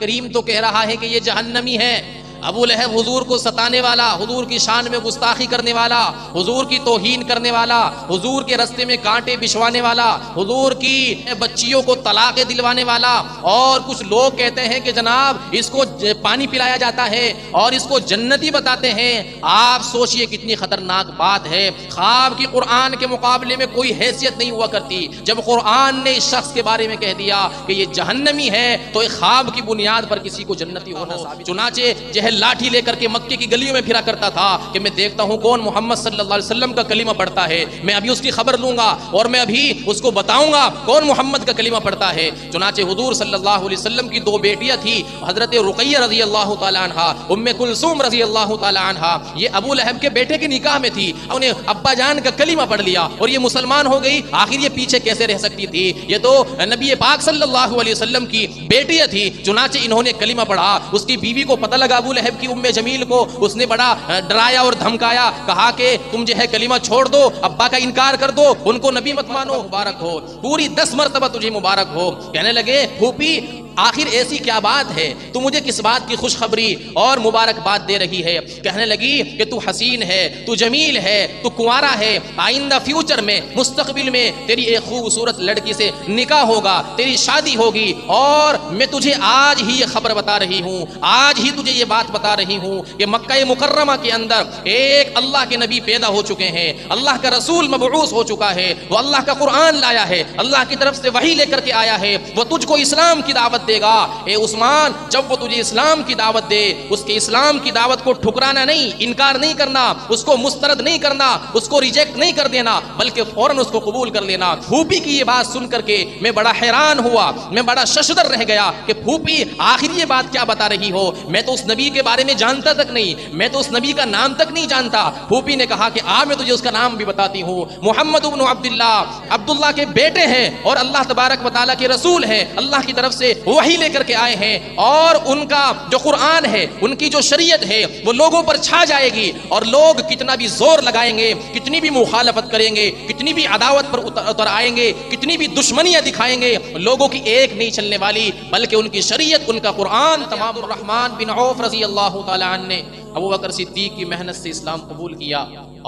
کریم تو کہہ رہا ہے کہ یہ جہنمی ہے۔ ابو لہب حضور کو ستانے والا، حضور کی شان میں گستاخی کرنے والا، حضور کی توہین کرنے والا، حضور کے رستے میں کانٹے بچھوانے والا، حضور کی بچیوں کو طلاق دلوانے والا، اور کچھ لوگ کہتے ہیں کہ جناب اس کو پانی پلایا جاتا ہے اور اس کو جنتی بتاتے ہیں۔ آپ سوچئے کتنی خطرناک بات ہے۔ خواب کی قرآن کے مقابلے میں کوئی حیثیت نہیں ہوا کرتی۔ جب قرآن نے اس شخص کے بارے میں کہہ دیا کہ یہ جہنمی ہے تو ایک خواب کی بنیاد پر کسی کو جنتی ہونا ثابت۔ چنانچہ لاٹھی لے کر کے مکے کی گلیوں میں پھرا کرتا تھا کہ میں دیکھتا ہوں کون محمد صلی اللہ علیہ وسلم کا کلمہ پڑھتا ہے، میں ابھی اس کی خبر لوں گا اور میں ابھی اس کو بتاؤں گا کون محمد کا کلمہ پڑھتا ہے۔ چنانچہ حضور صلی اللہ علیہ وسلم کی دو بیٹیاں تھی، حضرت رقیہ رضی اللہ تعالی عنہا، ام کلثوم رضی اللہ تعالی عنہا، یہ ابو لہب کے بیٹے کے نکاح میں تھی، انہیں ابا جان کا کلمہ پڑھ لیا اور یہ مسلمان ہو گئی۔ آخر یہ پیچھے کیسے رہ سکتی تھی؟ یہ تو نبی پاک صلی اللہ علیہ وسلم کی بیٹیاں تھی۔ چنانچہ انہوں نے کلمہ پڑھا، اس کی بیوی کو پتہ لگا ابو لہب کی ام جمیل کو، اس نے بڑا ڈرایا اور دھمکایا، کہا کہ تم جو ہے کلمہ چھوڑ دو، ابا کا انکار کر دو، ان کو نبی مت مانو، مبارک ہو، پوری 10 مرتبہ تجھے مبارک ہو۔ کہنے لگے پھوپھی آخر ایسی کیا بات ہے، تو مجھے کس بات کی خوشخبری اور مبارکباد دے رہی ہے؟ کہنے لگی کہ تو حسین ہے، تو جمیل ہے، تو کنوارا ہے، آئندہ فیوچر میں، مستقبل میں تیری ایک خوبصورت لڑکی سے نکاح ہوگا، تیری شادی ہوگی، اور میں تجھے آج ہی یہ خبر بتا رہی ہوں، آج ہی تجھے یہ بات بتا رہی ہوں کہ مکہ مکرمہ کے اندر ایک اللہ کے نبی پیدا ہو چکے ہیں، اللہ کا رسول مبعوث ہو چکا ہے، وہ اللہ کا قرآن لایا ہے، اللہ کی طرف سے وحی لے کر کے آیا ہے، وہ تجھ کو اسلام کی دعوت دے گا۔ اے عثمان، جب وہ تجھے اسلام کی دعوت دے، اس کے اسلام کی دعوت کو ٹھکرانا نہیں، انکار نہیں کرنا، اس کو مسترد نہیں کرنا، اس کو ریجیکٹ نہیں کر دینا، بلکہ فوراً اس کو قبول کر لینا۔ پھوپھی کی یہ بات سن کر کے میں بڑا حیران ہوا، میں بڑا ششدر رہ گیا کہ پھوپھی آخر یہ بات کیا بتا رہی ہو؟ میں تو اس نبی کے بارے میں جانتا تک نہیں، میں تو اس نبی کا نام تک نہیں جانتا۔ پھوپھی نے کہا کہ میں تجھے اس کا نام بھی بتاتی ہوں، محمد ابن عبداللہ، عبداللہ کے بیٹے ہیں اور اللہ تبارک و تعالیٰ کے رسول ہیں، اللہ کی طرف سے وحی لے کر کے آئے ہیں، اور ان کا جو قرآن ہے، ان کی جو شریعت ہے، وہ لوگوں پر چھا جائے گی، اور لوگ کتنا بھی زور لگائیں گے، کتنی بھی مخالفت کریں گے، کتنی بھی عداوت پر اتر آئیں گے، کتنی بھی دشمنیاں دکھائیں گے، لوگوں کی ایک نہیں چلنے والی، بلکہ ان کی شریعت، ان کا قرآن۔ تمام الرحمن بن عوف رضی اللہ تعالی عنہ نے ابو بکر صدیق کی محنت سے اسلام قبول کیا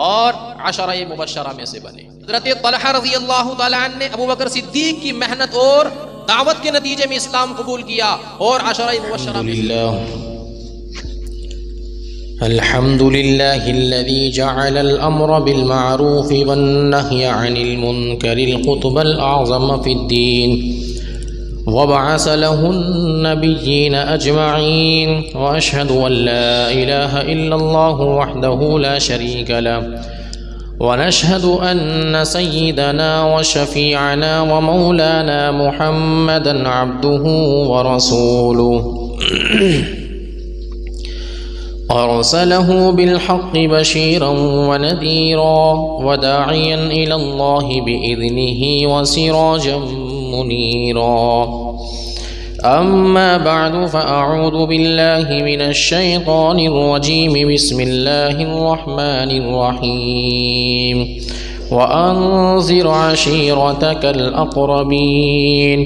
اور عشرہ مبشرہ میں سے بنے۔ حضرت طلحہ رضی اللہ تعالی عنہ نے ابو بکر صدیق کی محنت اور دعوت کے نتیجے میں اسلام قبول کیا اور عشرہ مبشرہ میں سے۔ الحمد لله الذي جعل الأمر بالمعروف والنهي عن المنكر القطب الأعظم في الدين، وبعث له النبيين أجمعين، وأشهد أن لا إله إلا الله وحده لا شريك له، ونشهد أن سيدنا وشفيعنا ومولانا محمدا عبده ورسوله، أرسله بالحق بشيرا ونذيرا وداعيا إلى الله بإذنه وسراجا منيرا. أما بعد، فأعوذ بالله من الشيطان الرجيم. بسم الله الرحمن الرحيم. وأنذر عشيرتك الأقربين،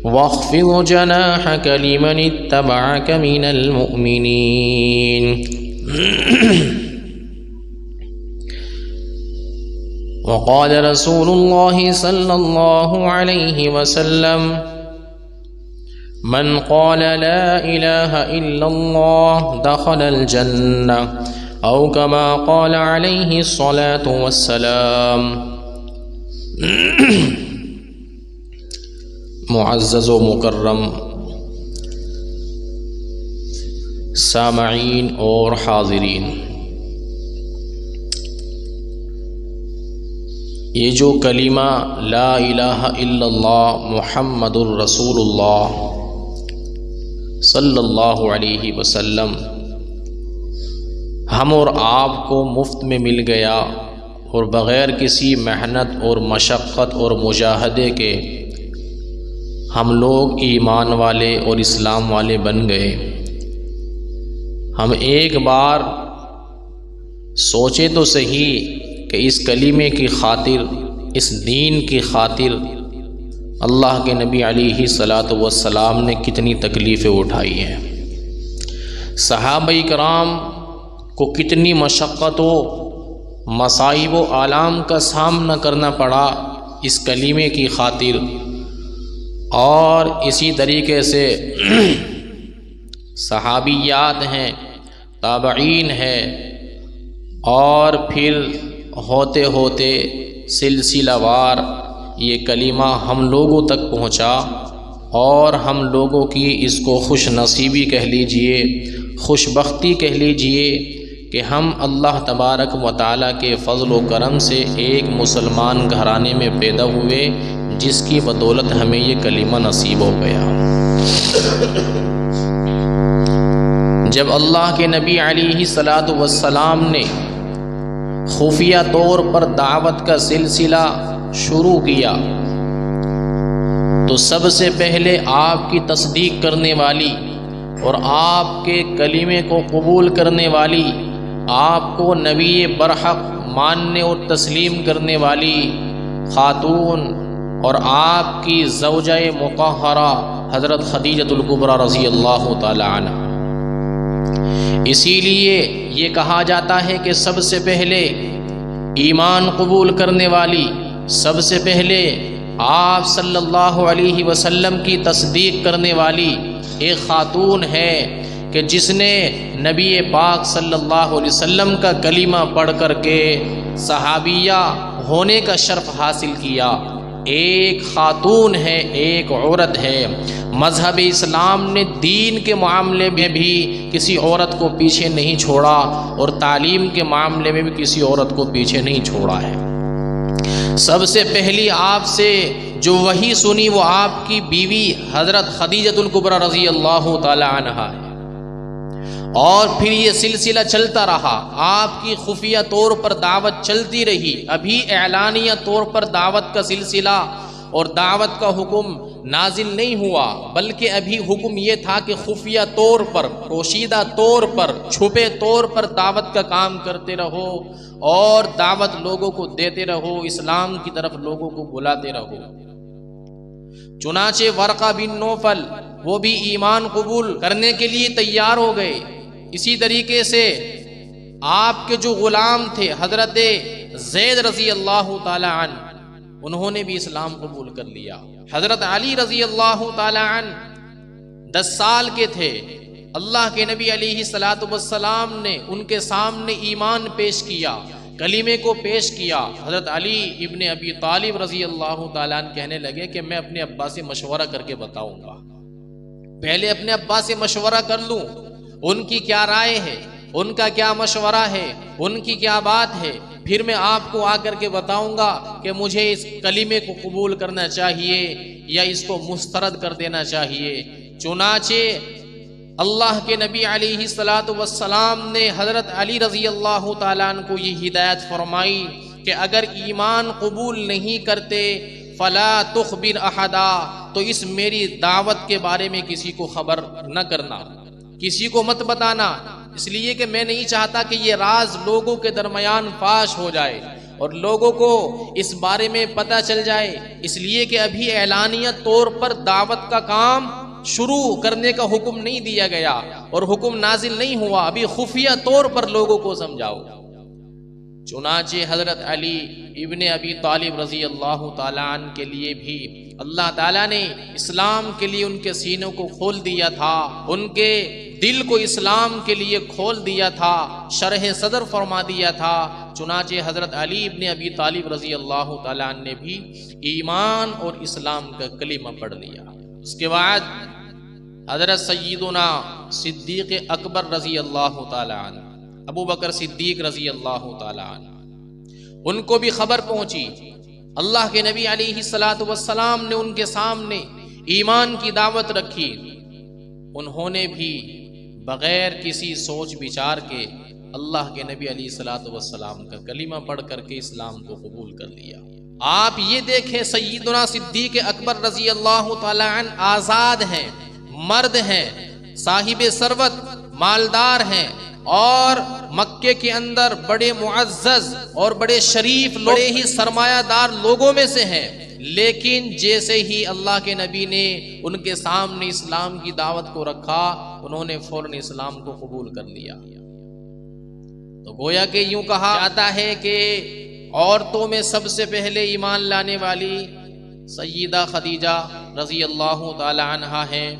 واخفض جناحك لمن اتبعك من المؤمنين. وقال رسول الله صلى الله عليه وسلم: من قال لا إله إلا الله دخل الجنة، أو كما قال عليه الصلاة والسلام. معزز و مکرم سامعین اور حاضرین، یہ جو کلمہ لا الہ الا اللہ محمد الرسول اللہ صلی اللہ علیہ وسلم ہم اور آپ کو مفت میں مل گیا، اور بغیر کسی محنت اور مشقت اور مجاہدے کے ہم لوگ ایمان والے اور اسلام والے بن گئے۔ ہم ایک بار سوچے تو صحیح کہ اس کلمے کی خاطر، اس دین کی خاطر اللہ کے نبی علیہ الصلاۃ والسلام نے کتنی تکلیفیں اٹھائی ہیں، صحابہ کرام کو کتنی مشقت و مصائب و آلام کا سامنا کرنا پڑا اس کلمے کی خاطر، اور اسی طریقے سے صحابیات ہیں، تابعین ہیں، اور پھر ہوتے ہوتے سلسلہ وار یہ کلمہ ہم لوگوں تک پہنچا، اور ہم لوگوں کی اس کو خوش نصیبی کہہ لیجئے، خوش بختی کہہ لیجئے کہ ہم اللہ تبارک و تعالیٰ کے فضل و کرم سے ایک مسلمان گھرانے میں پیدا ہوئے، جس کی بدولت ہمیں یہ کلمہ نصیب ہو گیا۔ جب اللہ کے نبی علیہ الصلاۃ والسلام نے خفیہ طور پر دعوت کا سلسلہ شروع کیا تو سب سے پہلے آپ کی تصدیق کرنے والی اور آپ کے کلمے کو قبول کرنے والی، آپ کو نبی برحق ماننے اور تسلیم کرنے والی خاتون اور آپ کی زوجہ مطہرہ حضرت خدیجۃ الکبریٰ رضی اللہ تعالی عنہ۔ اسی لیے یہ کہا جاتا ہے کہ سب سے پہلے ایمان قبول کرنے والی، سب سے پہلے آپ صلی اللہ علیہ وسلم کی تصدیق کرنے والی ایک خاتون ہے کہ جس نے نبی پاک صلی اللہ علیہ وسلم کا کلمہ پڑھ کر کے صحابیہ ہونے کا شرف حاصل کیا۔ ایک خاتون ہے، ایک عورت ہے۔ مذہب اسلام نے دین کے معاملے میں بھی کسی عورت کو پیچھے نہیں چھوڑا، اور تعلیم کے معاملے میں بھی کسی عورت کو پیچھے نہیں چھوڑا ہے۔ سب سے پہلی آپ سے جو وحی سنی وہ آپ کی بیوی حضرت خدیجۃ الکبریٰ رضی اللہ تعالی عنہا ہے، اور پھر یہ سلسلہ چلتا رہا، آپ کی خفیہ طور پر دعوت چلتی رہی۔ ابھی اعلانیہ طور پر دعوت کا سلسلہ اور دعوت کا حکم نازل نہیں ہوا، بلکہ ابھی حکم یہ تھا کہ خفیہ طور پر، پوشیدہ طور پر، چھپے طور پر دعوت کا کام کرتے رہو، اور دعوت لوگوں کو دیتے رہو، اسلام کی طرف لوگوں کو بلاتے رہو۔ چنانچہ ورقہ بن نوفل وہ بھی ایمان قبول کرنے کے لیے تیار ہو گئے۔ اسی طریقے سے آپ کے جو غلام تھے حضرت زید رضی اللہ تعالی عنہ، انہوں نے بھی اسلام قبول کر لیا۔ حضرت علی رضی اللہ تعالی عنہ 10 سال کے تھے، اللہ کے نبی علیہ الصلاۃ والسلام نے ان کے سامنے ایمان پیش کیا، کلمے کو پیش کیا۔ حضرت علی ابن ابی طالب رضی اللہ تعالیٰ عنہ کہنے لگے کہ میں اپنے ابا سے مشورہ کر کے بتاؤں گا، پہلے اپنے ابا سے مشورہ کر لوں، ان کی کیا رائے ہے، ان کا کیا مشورہ ہے، ان کی کیا بات ہے، پھر میں آپ کو آ کر کے بتاؤں گا کہ مجھے اس کلمے کو قبول کرنا چاہیے یا اس کو مسترد کر دینا چاہیے۔ چنانچہ اللہ کے نبی علیہ الصلاۃ والسلام نے حضرت علی رضی اللہ تعالیٰ عنہ کو یہ ہدایت فرمائی کہ اگر ایمان قبول نہیں کرتے فلا تخبر احدا، تو اس میری دعوت کے بارے میں کسی کو خبر نہ کرنا، کسی کو مت بتانا، اس لیے کہ میں نہیں چاہتا کہ یہ راز لوگوں کے درمیان فاش ہو جائے اور لوگوں کو اس بارے میں پتہ چل جائے، اس لیے کہ ابھی اعلانیہ طور پر دعوت کا کام شروع کرنے کا حکم نہیں دیا گیا اور حکم نازل نہیں ہوا، ابھی خفیہ طور پر لوگوں کو سمجھاؤ۔ چنانچہ حضرت علی ابن ابی طالب رضی اللہ تعالیٰ عنہ کے لیے بھی اللہ تعالیٰ نے اسلام کے لیے ان کے سینوں کو کھول دیا تھا، ان کے دل کو اسلام کے لیے کھول دیا تھا، شرح صدر فرما دیا تھا۔ چنانچہ حضرت علی ابن ابی طالب رضی اللہ تعالیٰ عنہ نے بھی ایمان اور اسلام کا کلمہ پڑھ لیا۔ اس کے بعد حضرت سیدنا صدیق اکبر رضی اللہ تعالیٰ عنہ، ابو بکر صدیق رضی اللہ تعالیٰ عنہ، ان کو بھی خبر پہنچی، اللہ کے نبی علیہ الصلاۃ والسلام نے ان کے سامنے ایمان کی دعوت رکھی، انہوں نے بھی بغیر کسی سوچ بچار کے اللہ کے نبی علیہ الصلاۃ والسلام کا کلمہ پڑھ کر کے اسلام کو قبول کر لیا۔ آپ یہ دیکھیں سیدنا صدیق اکبر رضی اللہ تعالیٰ عنہ آزاد ہیں، مرد ہیں، صاحب ثروت، مالدار ہیں، اور مکے کے اندر بڑے معزز اور بڑے شریف بڑے ہی سرمایہ دار لوگوں میں سے ہیں، لیکن جیسے ہی اللہ کے نبی نے ان کے سامنے اسلام کی دعوت کو رکھا انہوں نے فوراً اسلام کو قبول کر لیا۔ تو گویا کہ یوں کہا جاتا ہے کہ عورتوں میں سب سے پہلے ایمان لانے والی سیدہ خدیجہ رضی اللہ تعالی عنہا ہیں،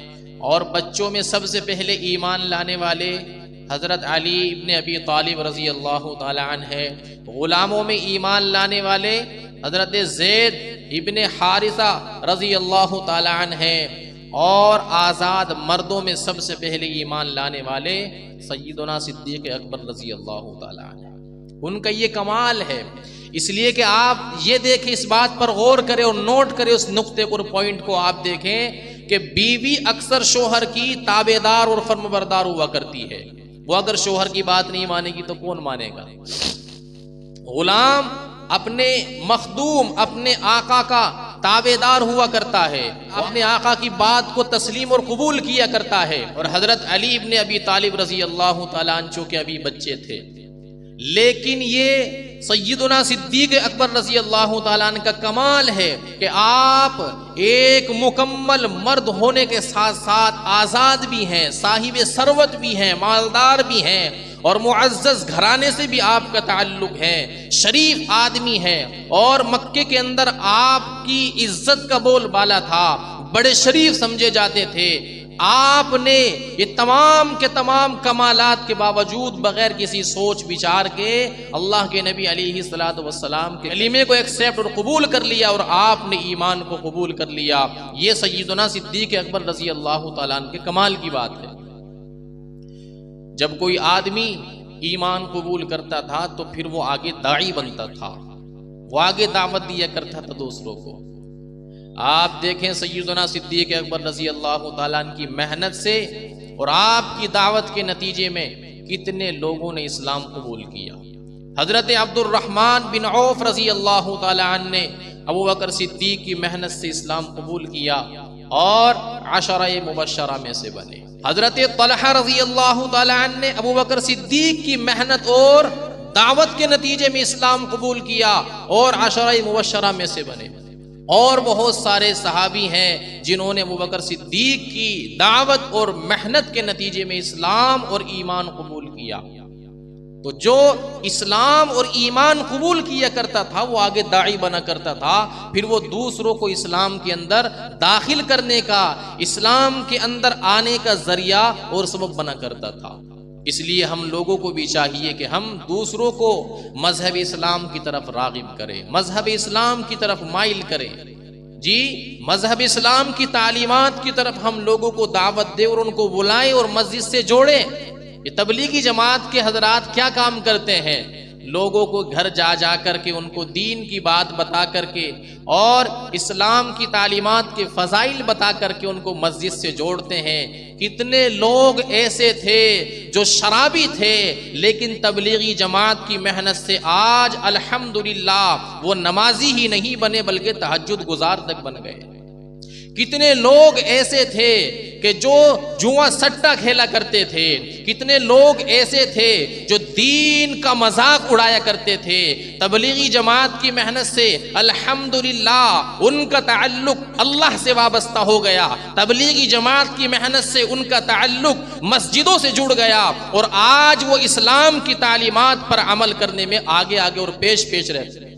اور بچوں میں سب سے پہلے ایمان لانے والے حضرت علی ابن ابی طالب رضی اللہ تعالی عنہ ہے، غلاموں میں ایمان لانے والے حضرت زید ابن حارثہ رضی اللہ تعالی عنہ ہے، اور آزاد مردوں میں سب سے پہلے ایمان لانے والے سیدنا صدیق اکبر رضی اللہ تعالی عنہ۔ ان کا یہ کمال ہے، اس لیے کہ آپ یہ دیکھیں، اس بات پر غور کریں اور نوٹ کریں اس نقطے کو، پوائنٹ کو آپ دیکھیں کہ بیوی اکثر شوہر کی تابعدار اور فرمانبردار ہوا کرتی ہے۔ وہ اگر شوہر کی بات نہیں مانے گی تو کون مانے گا؟ غلام اپنے مخدوم اپنے آقا کا تابعدار ہوا کرتا ہے، اپنے آقا کی بات کو تسلیم اور قبول کیا کرتا ہے۔ اور حضرت علی ابن ابی طالب رضی اللہ تعالیٰ عنہ چونکہ ابھی بچے تھے، لیکن یہ سیدنا صدیق اکبر رضی اللہ تعالیٰ عنہ کا کمال ہے کہ آپ ایک مکمل مرد ہونے کے ساتھ ساتھ آزاد بھی ہیں، صاحب ثروت بھی ہیں، مالدار بھی ہیں، اور معزز گھرانے سے بھی آپ کا تعلق ہے، شریف آدمی ہے، اور مکے کے اندر آپ کی عزت کا بول بالا تھا، بڑے شریف سمجھے جاتے تھے۔ آپ نے یہ تمام کے تمام کمالات کے باوجود بغیر کسی سوچ بچار کے اللہ کے نبی علیہ الصلوۃ والسلام کے کلمے کو ایکسیپٹ اور قبول کر لیا، اور آپ نے ایمان کو قبول کر لیا۔ یہ سیدنا صدیق اکبر رضی اللہ تعالیٰ عنہ کے کمال کی بات ہے۔ جب کوئی آدمی ایمان قبول کرتا تھا تو پھر وہ آگے داعی بنتا تھا، وہ آگے دعوت دیا کرتا تھا دوسروں کو۔ آپ دیکھیں سیدنا صدیق اکبر رضی اللہ تعالیٰ عنہ کی محنت سے اور آپ کی دعوت کے نتیجے میں کتنے لوگوں نے اسلام قبول کیا۔ حضرت عبد الرحمن بن عوف رضی اللہ تعالیٰ عنہ نے ابو بکر صدیق کی محنت سے اسلام قبول کیا اور عشرہ مبشرہ میں سے بنے۔ حضرت طلحہ رضی اللہ تعالیٰ عنہ نے ابو بکر صدیق کی محنت اور دعوت کے نتیجے میں اسلام قبول کیا اور عشرہ مبشرہ میں سے بنے۔ اور بہت سارے صحابی ہیں جنہوں نے ابو بکر صدیق کی دعوت اور محنت کے نتیجے میں اسلام اور ایمان قبول کیا۔ تو جو اسلام اور ایمان قبول کیا کرتا تھا وہ آگے داعی بنا کرتا تھا، پھر وہ دوسروں کو اسلام کے اندر داخل کرنے کا، اسلام کے اندر آنے کا ذریعہ اور سبب بنا کرتا تھا۔ اس لیے ہم لوگوں کو بھی چاہیے کہ ہم دوسروں کو مذہب اسلام کی طرف راغب کریں، مذہب اسلام کی طرف مائل کریں۔ جی مذہب اسلام کی تعلیمات کی طرف ہم لوگوں کو دعوت دیں اور ان کو بلائیں اور مسجد سے جوڑیں۔ یہ تبلیغی جماعت کے حضرات کیا کام کرتے ہیں؟ لوگوں کو گھر جا جا کر کے ان کو دین کی بات بتا کر کے اور اسلام کی تعلیمات کے فضائل بتا کر کے ان کو مسجد سے جوڑتے ہیں۔ کتنے لوگ ایسے تھے جو شرابی تھے لیکن تبلیغی جماعت کی محنت سے آج الحمدللہ وہ نمازی ہی نہیں بنے بلکہ تہجد گزار تک بن گئے۔ کتنے لوگ ایسے تھے کہ جو جوا سٹا کھیلا کرتے تھے، کتنے لوگ ایسے تھے جو دین کا مذاق اڑایا کرتے تھے۔ تبلیغی جماعت کی محنت سے الحمدللہ ان کا تعلق اللہ سے وابستہ ہو گیا، تبلیغی جماعت کی محنت سے ان کا تعلق مسجدوں سے جڑ گیا، اور آج وہ اسلام کی تعلیمات پر عمل کرنے میں آگے آگے اور پیش پیش رہتے ہیں۔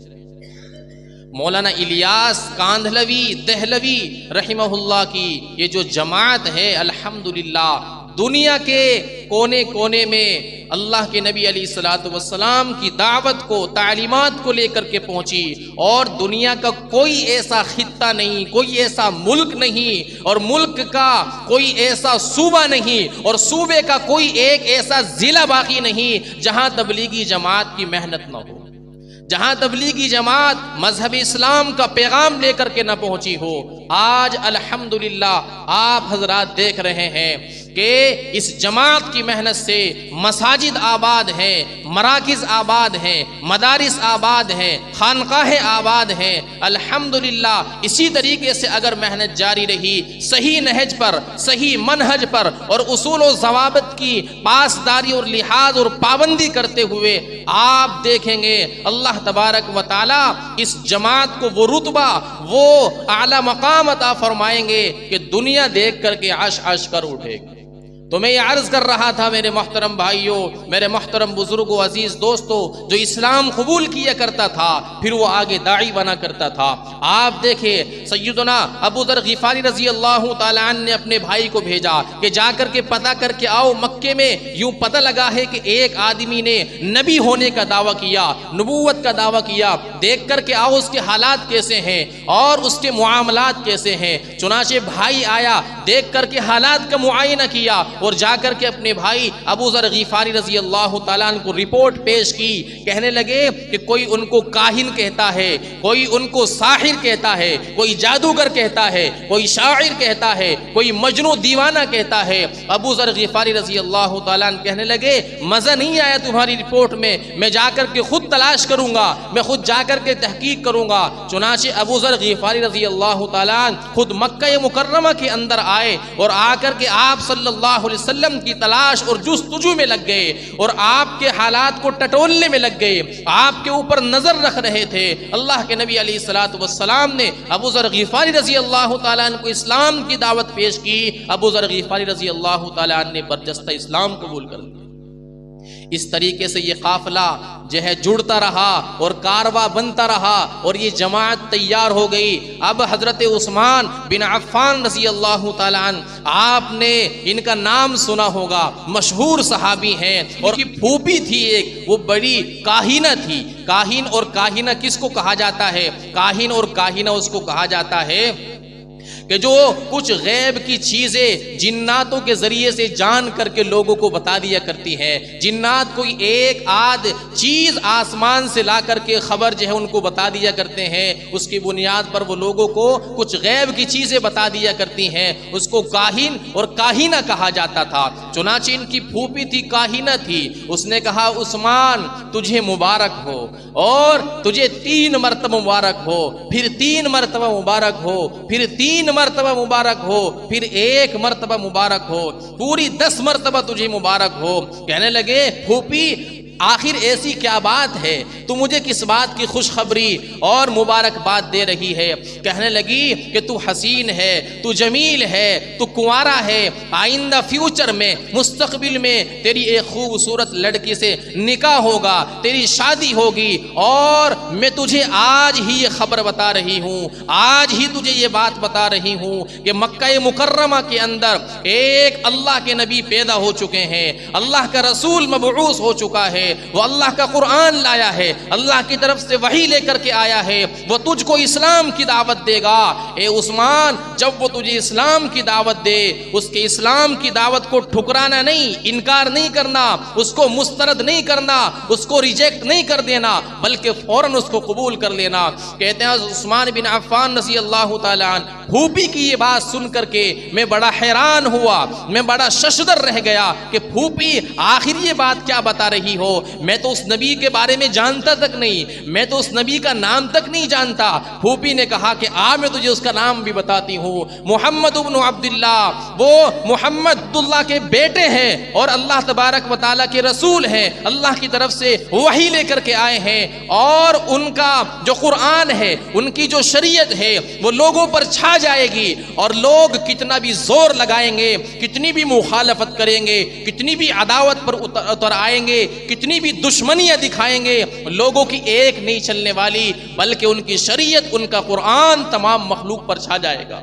مولانا الیاس کاندھلوی دہلوی رحمہ اللہ کی یہ جو جماعت ہے الحمدللہ دنیا کے کونے کونے میں اللہ کے نبی علیہ الصلوۃ والسلام کی دعوت کو تعلیمات کو لے کر کے پہنچی، اور دنیا کا کوئی ایسا خطہ نہیں، کوئی ایسا ملک نہیں، اور ملک کا کوئی ایسا صوبہ نہیں، اور صوبے کا کوئی ایک ایسا ضلع باقی نہیں جہاں تبلیغی جماعت کی محنت نہ ہو، جہاں تبلیغی جماعت مذہب اسلام کا پیغام لے کر کے نہ پہنچی ہو۔ آج الحمدللہ آپ حضرات دیکھ رہے ہیں کہ اس جماعت کی محنت سے مساجد آباد ہیں، مراکز آباد ہیں، مدارس آباد ہیں، خانقاہیں آباد ہیں۔ الحمدللہ اسی طریقے سے اگر محنت جاری رہی، صحیح نہج پر، صحیح منہج پر اور اصول و ضوابط کی پاسداری اور لحاظ اور پابندی کرتے ہوئے آپ دیکھیں گے اللہ تبارک و تعالی اس جماعت کو وہ رتبہ، وہ اعلی مقام عطا فرمائیں گے کہ دنیا دیکھ کر کے عش عش کر اٹھے گی۔ تو میں یہ عرض کر رہا تھا میرے محترم بھائیوں، میرے محترم بزرگوں، عزیز دوستوں، جو اسلام قبول کیا کرتا تھا پھر وہ آگے داعی بنا کرتا تھا۔ آپ دیکھیں سیدنا ابو ذر غفاری رضی اللہ تعالیٰ عنہ نے اپنے بھائی کو بھیجا کہ جا کر کے پتہ کر کے آؤ، مکے میں یوں پتہ لگا ہے کہ ایک آدمی نے نبی ہونے کا دعویٰ کیا، نبوت کا دعویٰ کیا، دیکھ کر کے آؤ اس کے حالات کیسے ہیں اور اس کے معاملات کیسے ہیں۔ چنانچہ بھائی آیا، دیکھ کر کے حالات کا معائنہ کیا اور جا کر کے اپنے بھائی ابو ذر غفاری رضی اللہ تعالیٰ عنہ کو رپورٹ پیش کی۔ کہنے لگے کہ کوئی ان کو کاہن کہتا ہے، کوئی ان کو ساحر کہتا ہے، کوئی جادوگر کہتا ہے، کوئی شاعر کہتا ہے، کوئی مجنوں دیوانہ کہتا ہے۔ ابو ذر غفاری رضی اللہ تعالیٰ عنہ کہنے لگے مزہ نہیں آیا تمہاری رپورٹ میں جا کر کے خود تلاش کروں گا، میں خود جا کر کے تحقیق کروں گا۔ چنانچہ ابو ذر غفاری رضی اللہ تعالیٰ عنہ خود مکہ مکرمہ کے اندر آئے اور آ کر کے آپ صلی اللہ علیہ وسلم کی تلاش اور جستجو میں لگ گئے اور آپ کے حالات کو ٹٹولنے میں لگ گئے، آپ کے اوپر نظر رکھ رہے تھے۔ اللہ کے نبی علیہ الصلوۃ والسلام نے ابو ذر غفاری رضی اللہ تعالیٰ عنہ کو اسلام کی دعوت پیش کی۔ ابو ذر غفاری رضی اللہ تعالیٰ عنہ نے برجستہ اسلام قبول کر لیا۔ اس طریقے سے یہ قافلہ جو ہے جڑتا رہا اور کارواں بنتا رہا اور یہ جماعت تیار ہو گئی۔ اب حضرت عثمان بن عفان رضی اللہ تعالیٰ عنہ، آپ نے ان کا نام سنا ہوگا، مشہور صحابی ہیں، اور ان کی پھوپھی تھی ایک، وہ بڑی کاہنہ تھی۔ کاہن اور کاہنہ کس کو کہا جاتا ہے؟ کاہن اور کاہنہ اس کو کہا جاتا ہے کہ جو کچھ غیب کی چیزیں جناتوں کے ذریعے سے جان کر کے لوگوں کو بتا دیا کرتی ہیں۔ جنات کوئی ایک آدھ چیز آسمان سے لا کر کے خبر جو ہے ان کو بتا دیا کرتے ہیں، اس کی بنیاد پر وہ لوگوں کو کچھ غیب کی چیزیں بتا دیا کرتی ہیں، اس کو کاہن اور کاہنہ کہا جاتا تھا۔ چنانچہ ان کی پھوپھی تھی، کاہنہ تھی، اس نے کہا عثمان تجھے مبارک ہو اور تجھے 3 مرتبہ مبارک ہو، پھر 3 مرتبہ مبارک ہو، پھر 3 مرتبہ مبارک ہو، پھر 1 مرتبہ مبارک ہو، پوری 10 مرتبہ تجھے مبارک ہو۔ کہنے لگے پھوپھی آخر ایسی کیا بات ہے، تو مجھے کس بات کی خوشخبری اور مبارکباد دے رہی ہے؟ کہنے لگی کہ تو حسین ہے، تو جمیل ہے، تو کنوارا ہے، آئندہ فیوچر میں، مستقبل میں تیری ایک خوبصورت لڑکی سے نکاح ہوگا، تیری شادی ہوگی، اور میں تجھے آج ہی یہ خبر بتا رہی ہوں، آج ہی تجھے یہ بات بتا رہی ہوں کہ مکہ مکرمہ کے اندر ایک اللہ کے نبی پیدا ہو چکے ہیں، اللہ کا رسول مبعوث ہو چکا ہے، وہ اللہ کا قرآن لایا ہے، اللہ کی طرف سے وحی لے کر کے آیا ہے، وہ تجھ کو اسلام کی دعوت دے گا۔ اے عثمان، جب وہ تجھے اسلام کی دعوت دے، اس کے اسلام کی دعوت کو ٹھکرانا نہیں، انکار نہیں کرنا، اس کو مسترد نہیں کرنا، اس کو ریجیکٹ نہیں کر دینا، بلکہ فوراً اس کو قبول کر لینا۔ کہتے ہیں عثمان بن عفان رضی اللہ تعالیٰ عنہ، پھوپھی کی یہ بات سن کر کے میں بڑا حیران ہوا، میں بڑا ششدر رہ گیا کہ پھوپھی آخر یہ بات کیا بتا رہی ہو؟ میں تو اس نبی کے بارے میں جانتا تک نہیں، میں تو اس نبی کا نام تک نہیں جانتا۔ پھوپھی نے کہا کہ میں تجھے اس کا نام بھی بتاتی ہوں، محمد ابن عبداللہ، وہ محمد عبداللہ کے بیٹے ہیں اور اللہ تبارک و تعالیٰ کے رسول ہیں، اللہ کی طرف سے وحی لے کر کے آئے ہیں، اور ان کا جو قرآن ہے، ان کی جو شریعت ہے، وہ لوگوں پر چھا جائے گی، اور لوگ کتنا بھی زور لگائیں گے، کتنی بھی مخالفت کریں گے، کتنی بھی عداوت پر اتر آئیں گے، کتنی بھی دشمنیاں دکھائیں گے، لوگوں کی ایک نہیں چلنے والی، بلکہ ان کی شریعت، ان کا قرآن تمام مخلوق پر چھا جائے گا۔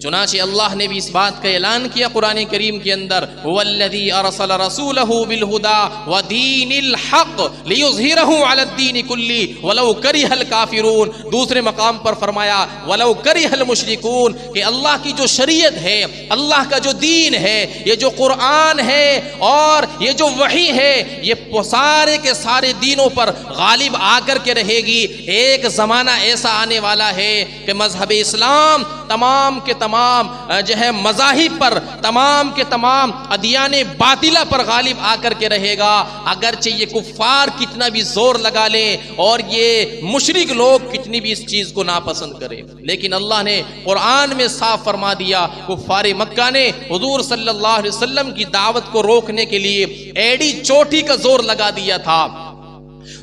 چنانچہ اللہ نے بھی اس بات کا اعلان کیا قرآن کریم کے اندر، وَالَّذِي أَرْسَلَ رَسُولَهُ بِالْهُدَى وَدِينِ الْحَقِّ لِيُظْهِرَهُ عَلَى الدِّينِ كُلِّهِ وَلَوْ كَرِهَ الْكَافِرُونَ۔ دوسرے مقام پر فرمایا وَلَوْ كَرِهَ الْمُشْرِكُونَ، کہ اللہ کی جو شریعت ہے، اللہ کا جو دین ہے، یہ جو قرآن ہے اور یہ جو وحی ہے، یہ سارے کے سارے دینوں پر غالب آ کر کے رہے گی۔ ایک زمانہ ایسا آنے والا ہے کہ مذہب اسلام تمام کے تمام جو ہے مذاہب پر، تمام کے تمام ادیان باطلہ پر غالب آ کر کے رہے گا، اگرچہ یہ کفار کتنا بھی زور لگا لیں اور یہ مشرک لوگ کتنی بھی اس چیز کو ناپسند کریں، لیکن اللہ نے قرآن میں صاف فرما دیا، کفار مکہ نے حضور صلی اللہ علیہ وسلم کی دعوت کو روکنے کے لیے ایڑی چوٹی کا زور لگا دیا تھا۔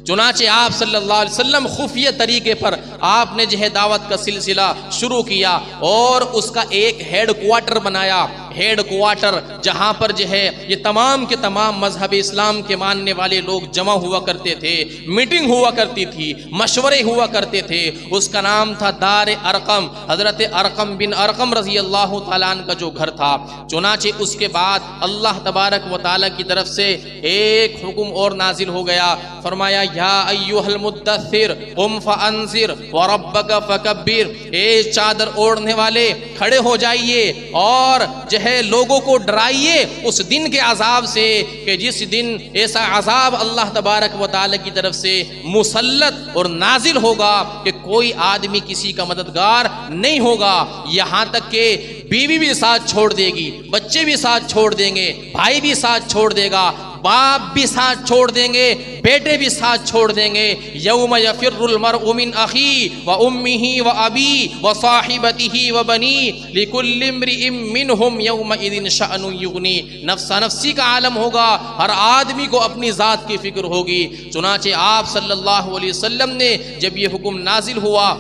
چنانچہ آپ صلی اللہ علیہ وسلم خفیہ طریقے پر آپ نے جو ہے دعوت کا سلسلہ شروع کیا اور اس کا ایک ہیڈ کوارٹر بنایا، ہیڈ کوارٹر جہاں پر جو ہے یہ تمام کے تمام مذہب اسلام کے ماننے والے لوگ جمع ہوا کرتے تھے، میٹنگ ہوا کرتی تھی، مشورے ہوا کرتے تھے، اس کا نام تھا دار ارقم، حضرت ارقم بن ارقم رضی اللہ تعالیٰ عنہ کا جو گھر تھا۔ چنانچہ اس کے بعد اللہ تبارک و تعالیٰ کی طرف سے ایک حکم اور نازل ہو گیا، فرمایا یا ایھا المدثر قم فانذر وربک فکبر، اے چادر اوڑھنے والے کھڑے ہو جائیے اور جو ہے لوگوں کو ڈرائیے اس دن کے عذاب سے کہ جس دن ایسا عذاب اللہ تبارک و تعالی کی طرف سے مسلط اور نازل ہوگا کہ کوئی آدمی کسی کا مددگار نہیں ہوگا، یہاں تک کہ بیوی بھی ساتھ چھوڑ دے گی، بچے بھی ساتھ چھوڑ دیں گے، بھائی بھی ساتھ چھوڑ دے گا، باپ بھی ساتھ چھوڑ دیں گے، بیٹے بھی ساتھ چھوڑ دیں گے۔ یوم یفر المرء من اخی و امہ و ابی و صاحبتہ و بنی لکل امرئ منہم یومئذ شأن یغنی، نفسا نفسی کا عالم ہوگا، ہر آدمی کو اپنی ذات کی فکر ہوگی۔ چنانچہ آپ صلی اللہ علیہ وسلم نے جب یہ حکم نازل ہوا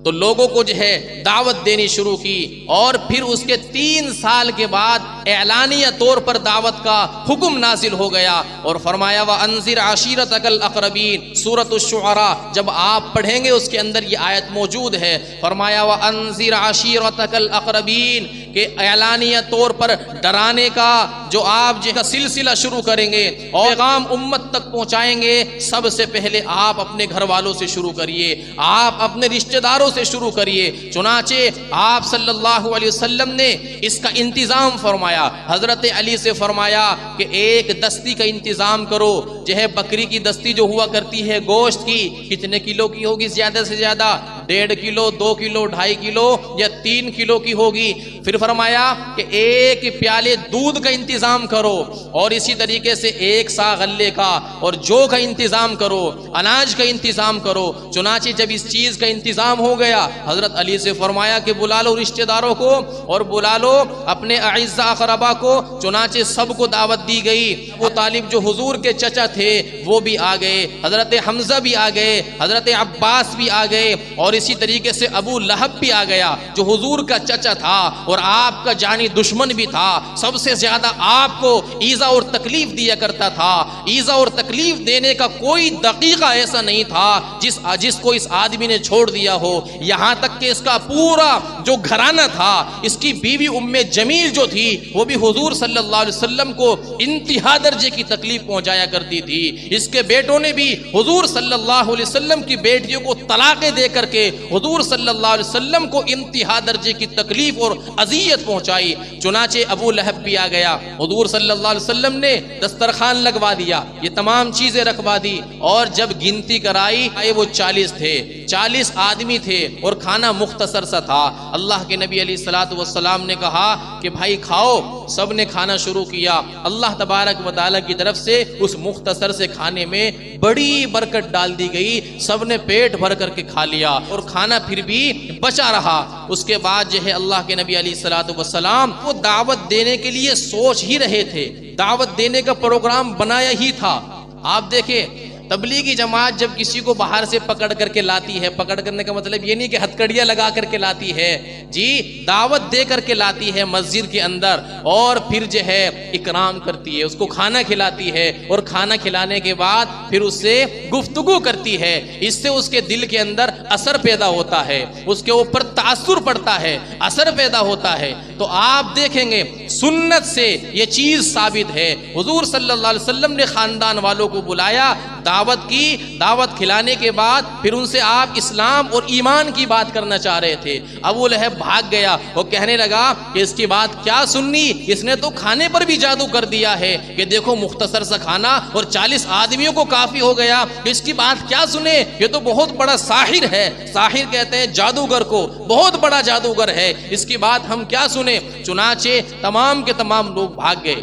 تو لوگوں کو جو ہے دعوت دینی شروع کی، اور پھر اس کے 3 سال کے بعد اعلانیہ طور پر دعوت کا حکم نازل ہو گیا اور فرمایا وَأَنذِرْ عَشِيرَتَكَ الْأَقْرَبِينَ۔ سورۃ الشعراء جب آپ پڑھیں گے اس کے اندر یہ آیت موجود ہے، فرمایا وَأَنذِرْ عَشِيرَتَكَ الْأَقْرَبِينَ کہ اعلانیہ طور پر ڈرانے کا جو آپ کا سلسلہ شروع کریں گے اور پیغام امت تک پہنچائیں گے، سب سے پہلے آپ اپنے گھر والوں سے شروع کریے، آپ اپنے رشتہ داروں سے شروع کریے۔ چنانچہ آپ صلی اللہ علیہ وسلم نے اس کا انتظام فرمایا، حضرت علی سے فرمایا کہ ایک دستی کا انتظام کرو، جو ہے بکری کی دستی جو ہوا کرتی ہے گوشت کی، کتنے کلو کی ہوگی؟ زیادہ سے زیادہ 1.5 کلو، 2 کلو، 2.5 کلو یا 3 کلو کی ہوگی۔ پھر فرمایا کہ ایک پیالے دودھ کا انتظام کرو، اور اسی طریقے سے 1 سا غلے کا اور جو کا انتظام کرو، اناج کا انتظام کرو۔ چنانچہ جب اس چیز کا انتظام ہو گیا، حضرت علی سے فرمایا کہ بلا لو رشتہ داروں کو اور بلا لو اپنے اعزاء اقربا کو۔ چنانچہ سب کو دعوت دی گئی۔ وہ طالب جو حضور کے چچا تھے وہ بھی آ گئے، حضرت حمزہ بھی آ گئے، حضرت عباس بھی آ گئے، اور اسی طریقے سے ابو لہب بھی آ گیا جو حضور کا چچا تھا اور آپ کا جانی دشمن بھی تھا، سب سے زیادہ آپ کو ایذا اور تکلیف دیا کرتا تھا۔ ایذا اور تکلیف دینے کا کوئی دقیقہ ایسا نہیں تھا جس کو اس آدمی نے چھوڑ دیا ہو، یہاں تک کہ اس کا پورا جو گھرانہ تھا، اس کی بیوی ام جمیل جو تھی وہ بھی حضور صلی اللہ علیہ وسلم کو انتہا درجے کی تکلیف پہنچایا کرتی تھی۔ اس کے بیٹوں نے بھی حضور صلی اللہ علیہ وسلم کی بیٹیوں کو طلاقیں دے کر کے حضور صلی اللہ علیہ وسلم کو انتہا درجے کی تکلیف اور اذیت پہنچائی۔ چنانچہ ابو لہب بھی آ گیا، حضور صلی اللہ علیہ وسلم نے دسترخوان لگوا دیا، یہ تمام چیزیں رکھوا دی، اور جب گنتی کرائی آئے وہ 40 تھے، 40 آدمی تھے اور کھانا مختصر سا تھا۔ اللہ کے نبی علیہ الصلوۃ والسلام نے کہا کہ بھائی کھاؤ، سب نے کھانا شروع کیا۔ اللہ تبارک و تعالیٰ کی طرف سے اس مختصر سے کھانے میں بڑی برکت ڈال دی گئی، سب نے پیٹ بھر کر کے کھا لیا اور کھانا پھر بھی بچا رہا۔ اس کے بعد جو ہے اللہ کے نبی علیہ الصلوۃ والسلام وہ دعوت دینے کے لیے سوچ ہی رہے تھے، دعوت دینے کا پروگرام بنایا ہی تھا۔ آپ دیکھیں تبلیغی جماعت جب کسی کو باہر سے پکڑ کر کے لاتی ہے، پکڑ کرنے کا مطلب یہ نہیں کہ ہتھکڑیاں لگا کر کے لاتی ہے، جی دعوت دے کر کے لاتی ہے مسجد کے اندر، اور پھر جو ہے اکرام کرتی ہے، اس کو کھانا کھلاتی ہے، اور کھانا کھلانے کے بعد پھر اس سے گفتگو کرتی ہے۔ اس سے اس کے دل کے اندر اثر پیدا ہوتا ہے، اس کے اوپر تاثر پڑتا ہے، اثر پیدا ہوتا ہے۔ تو آپ دیکھیں گے سنت سے یہ چیز ثابت ہے۔ حضور صلی اللہ علیہ وسلم نے خاندان والوں کو بلایا، دعوت کی، دعوت کھلانے کے بعد پھر ان سے آپ اسلام اور ایمان کی بات کرنا چاہ رہے تھے۔ ابو لہب بھاگ گیا، وہ کہنے لگا کہ اس کی بات کیا سننی، اس نے تو کھانے پر بھی جادو کر دیا ہے کہ دیکھو مختصر سا کھانا اور 40 آدمیوں کو کافی ہو گیا، اس کی بات کیا سنے، یہ تو بہت بڑا ساحر ہے۔ ساحر کہتے ہیں جادوگر کو، بہت بڑا جادوگر ہے، اس کی بات ہم کیا سنیں۔ چنانچہ تمام کے تمام لوگ بھاگ گئے۔